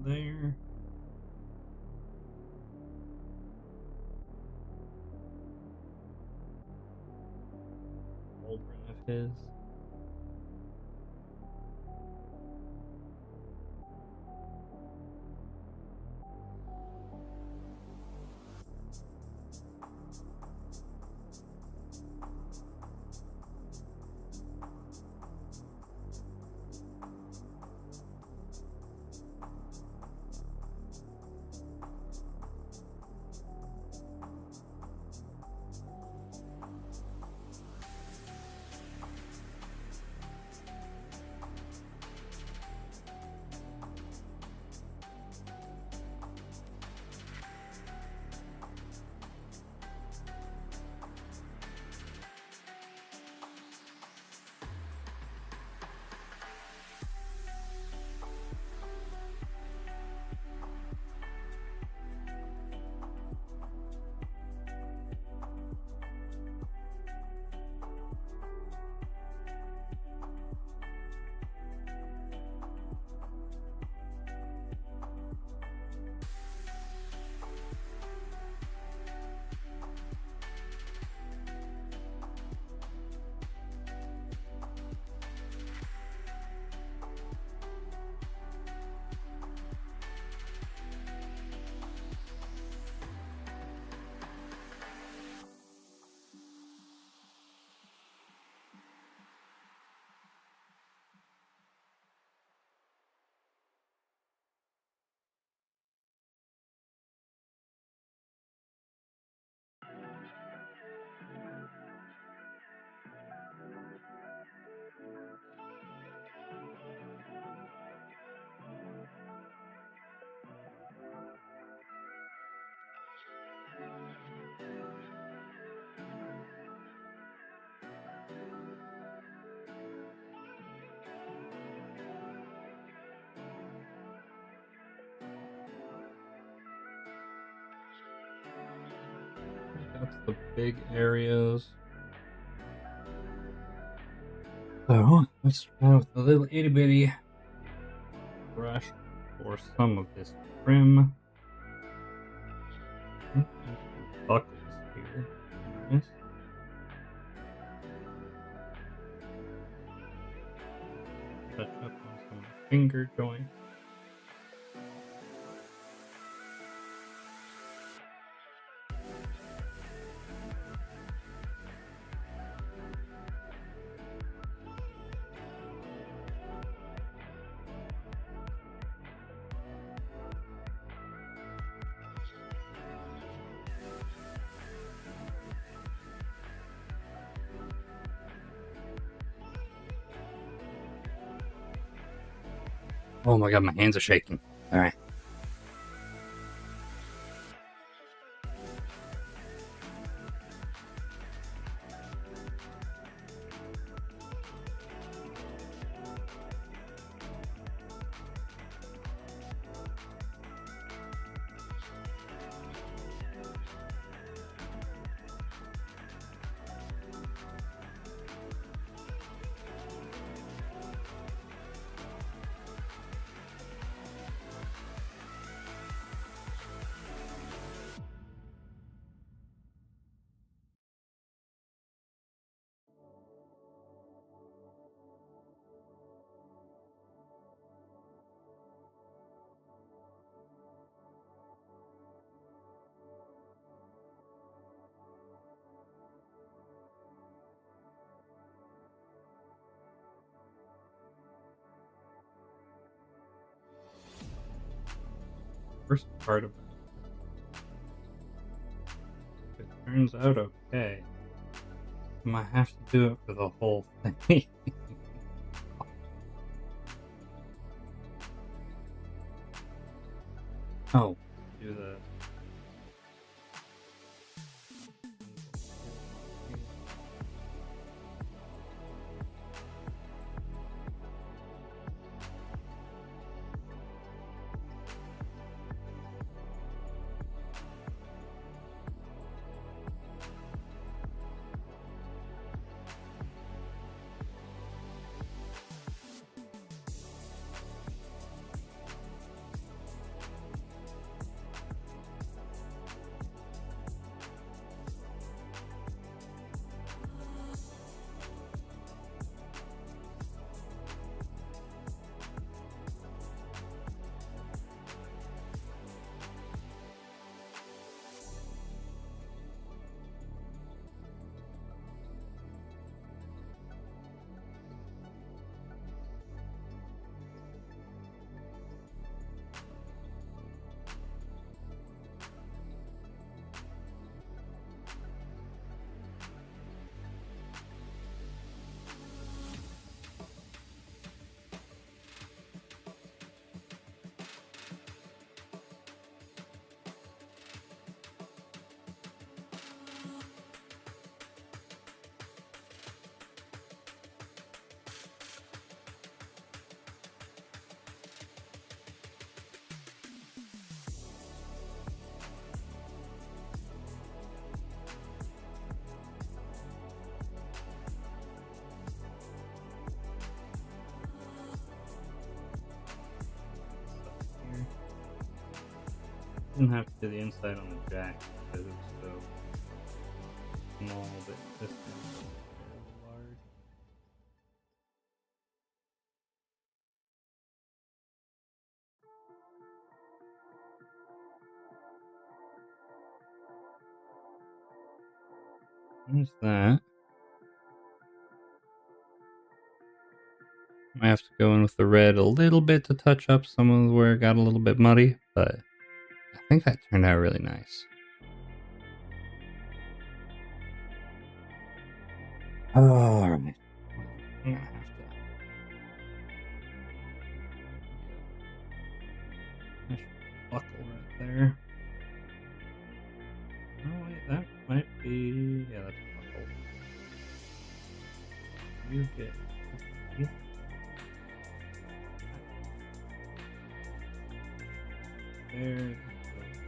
There. Cauldron of his. That's the big areas. So let's try with a little itty bitty brush for some of this trim. Buckles here. Nice. Touch up on some finger joints. Oh my god, my hands are shaking. All right. First part of it turns out okay. I might have to do it for the whole thing. Oh, do the didn't have to do the inside on the jack because it was so small, but this thing is very large. There's that. I have to go in with the red a little bit to touch up some of where it got a little bit muddy, but I think that turned out really nice. All right. I'm gonna have to buckle right there. Oh wait, that might be, yeah, that's a buckle. You get there,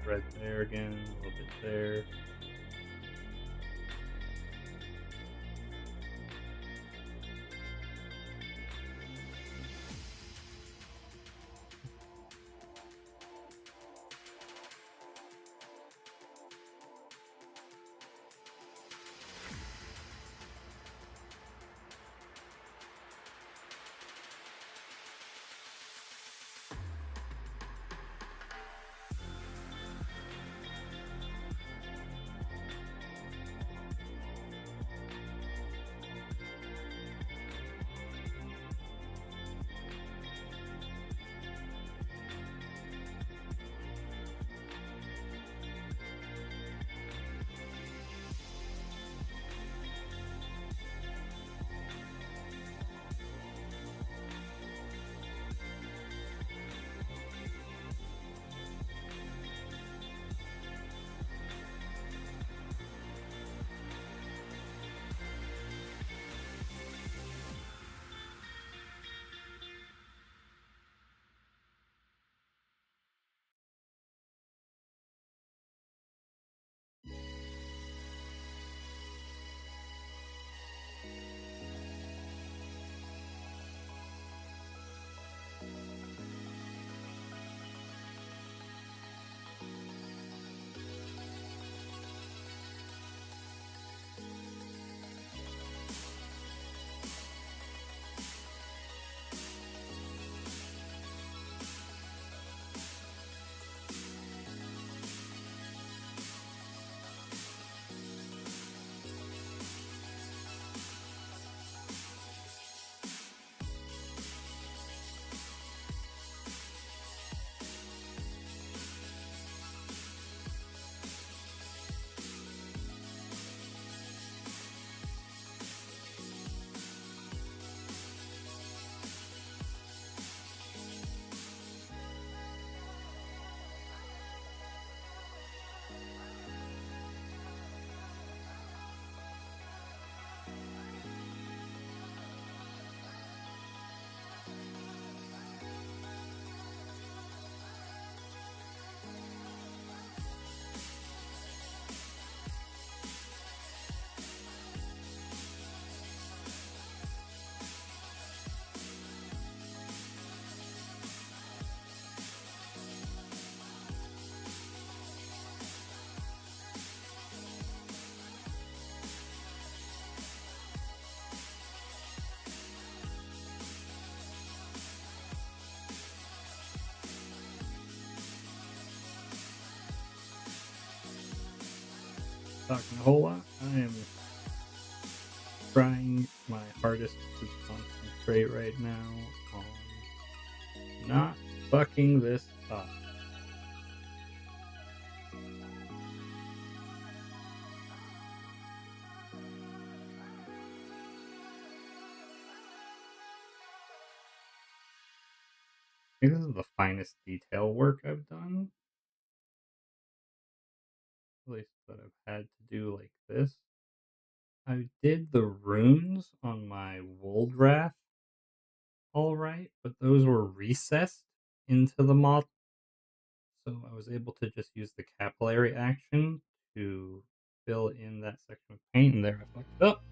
red there again, a little bit there. talking a whole lot. I am trying my hardest to concentrate right now on not fucking this up. I think this is the finest detail work I've done. At least that I've had to do like this. I did the runes on my Woldrath alright, but those were recessed into the model. So I was able to just use the capillary action to fill in that section of paint, and there I fucked up.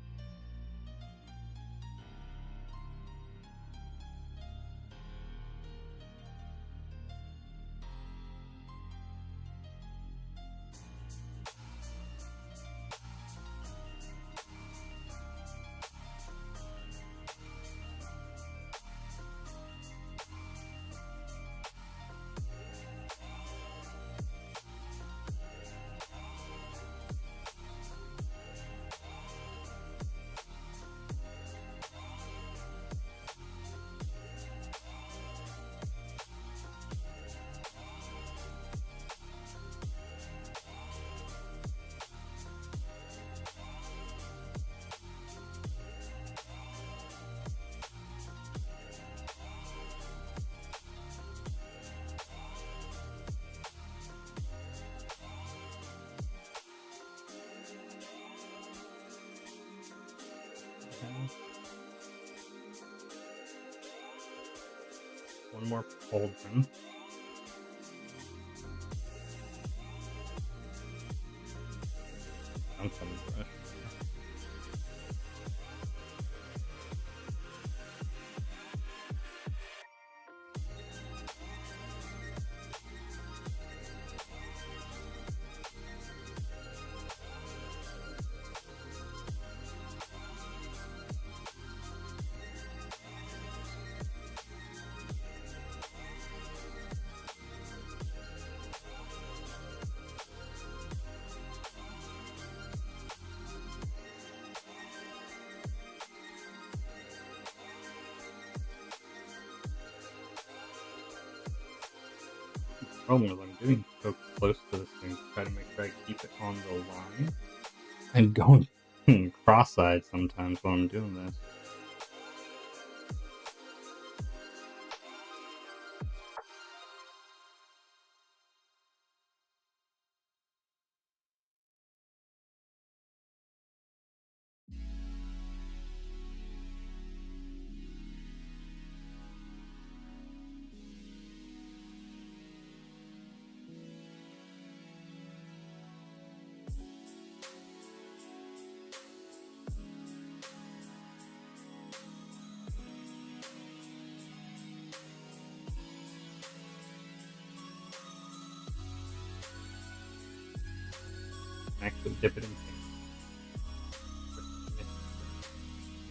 One more pauldron. I'm coming brush. Problem is I'm getting so close to this thing to try to make sure I keep it on the line. I'm going cross-eyed sometimes while I'm doing this. Actually dip it in paint.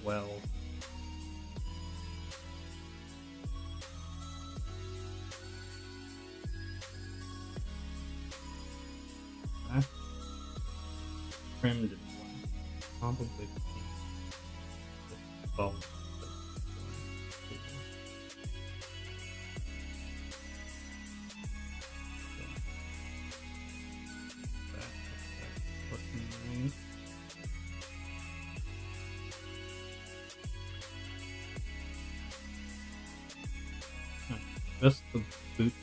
Well. That trimmed it well. Probably paint. Well. Just the boot.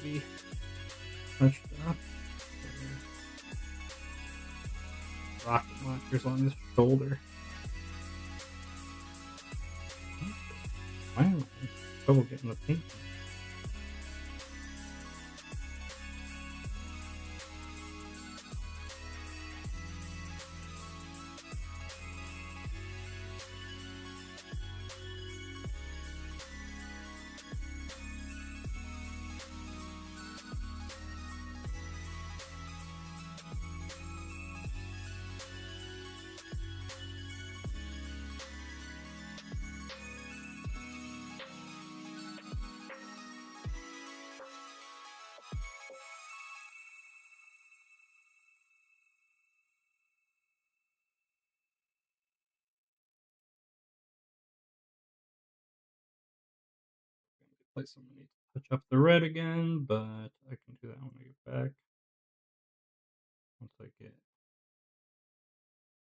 Be touched up. Rocket launchers on his shoulder. Why am I having trouble getting the paint? place I'm going to need to touch up the red again, but I can do that when I get back. Once I get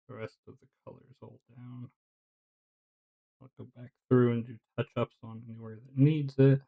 the rest of the colors all down, I'll go back through and do touch-ups on anywhere that needs it.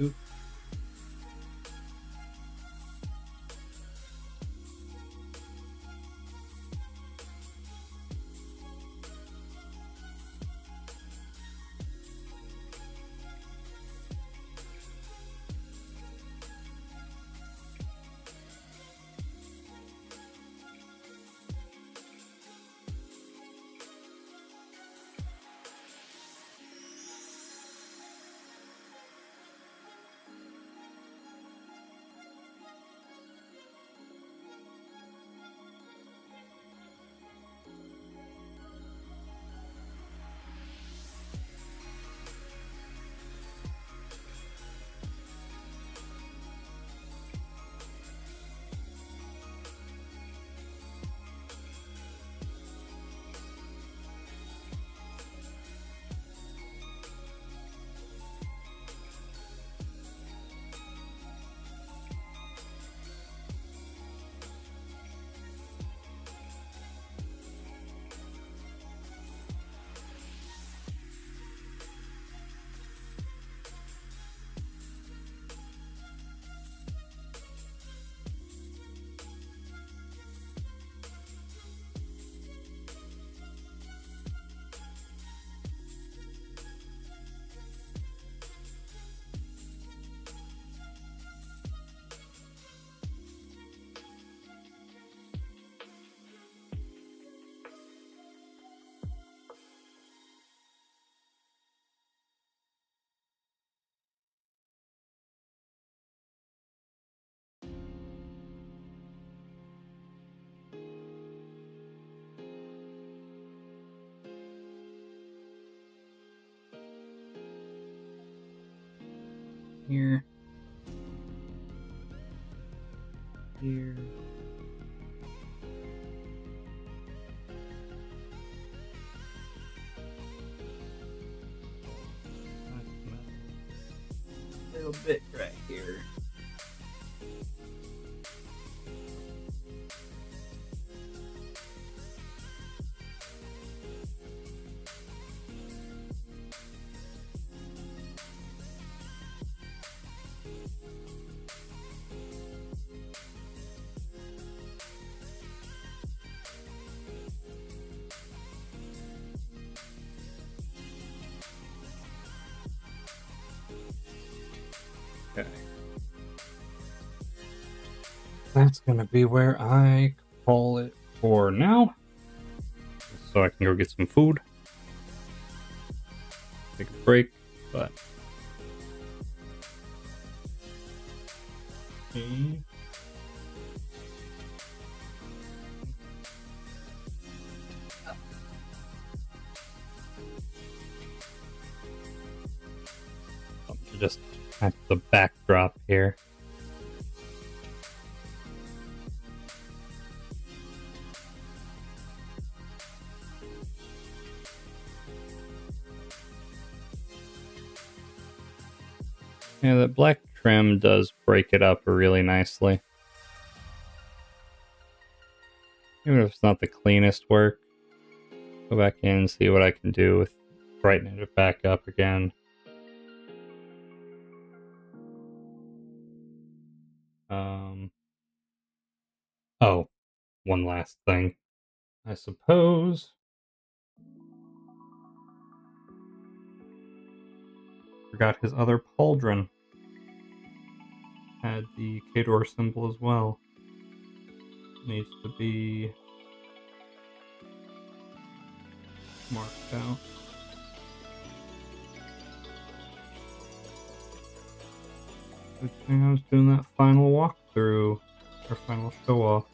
Oops. Here. Here. little bit right here. Okay. That's going to be where I call it for now. So I can go get some food. Take a break, but... Okay. Just at the backdrop here. Yeah, that black trim does break it up really nicely. Even if it's not the cleanest work, go back in and see what I can do with brightening it back up again. Oh, one last thing. I suppose forgot his other pauldron had the Kador symbol as well. Needs to be marked out. Good thing I was doing that final walkthrough, or final show off.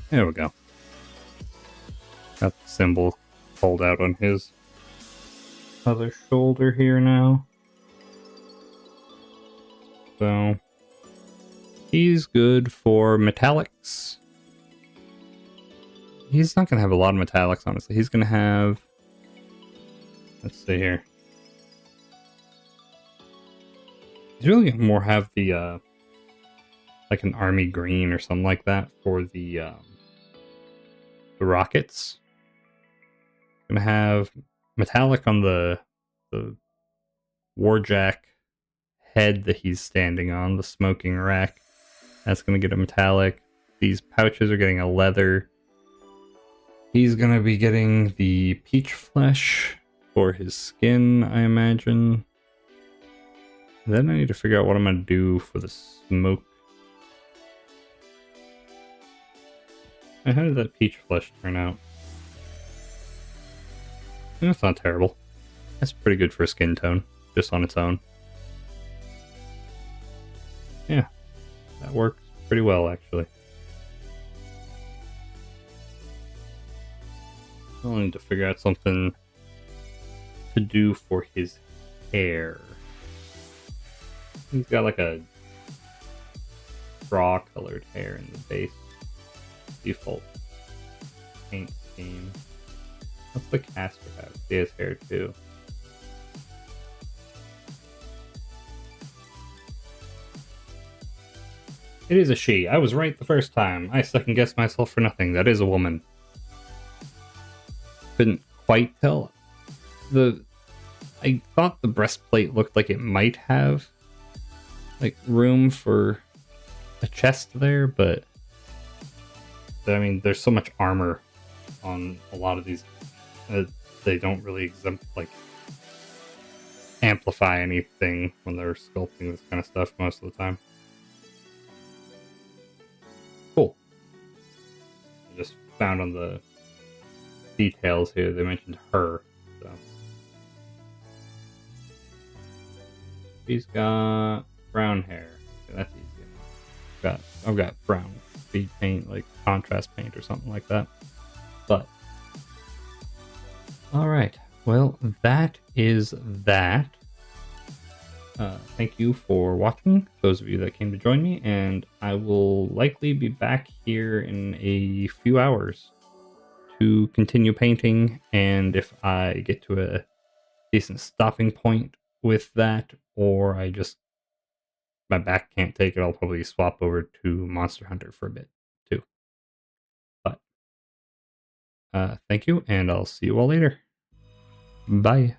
There we go. Got the symbol pulled out on his other shoulder here now. So, he's good for metallics. He's not going to have a lot of metallics, honestly. He's going to have... Let's see here. He's really going to more have the, like an army green or something like that for the rockets. Gonna have metallic on the warjack head that he's standing on, the smoking rack. That's gonna get a metallic. These pouches are getting a leather. He's gonna be getting the peach flesh for his skin, I imagine. And then I need to figure out what I'm gonna do for the smoke. And how did that peach flesh turn out? That's not terrible. That's pretty good for a skin tone, just on its own. Yeah, that works pretty well, actually. I'll need to figure out something to do for his hair. He's got like a straw-colored hair in the base. Default paint scheme. What's the caster have? He has hair too. It is a she. I was right the first time. I second guessed myself for nothing. That is a woman. Couldn't quite tell. The I thought the breastplate looked like it might have like room for a chest there, but I mean, there's so much armor on a lot of these. They don't really amplify anything when they're sculpting this kind of stuff most of the time. Cool. I just found on the details here they mentioned her. So she's got brown hair. Okay, that's easy. I've got brown speed paint, like contrast paint or something like that. But all right. Well, that is that. Thank you for watching, those of you that came to join me, and I will likely be back here in a few hours to continue painting, and if I get to a decent stopping point with that, or my back can't take it, I'll probably swap over to Monster Hunter for a bit, too. But, thank you, and I'll see you all later. Bye.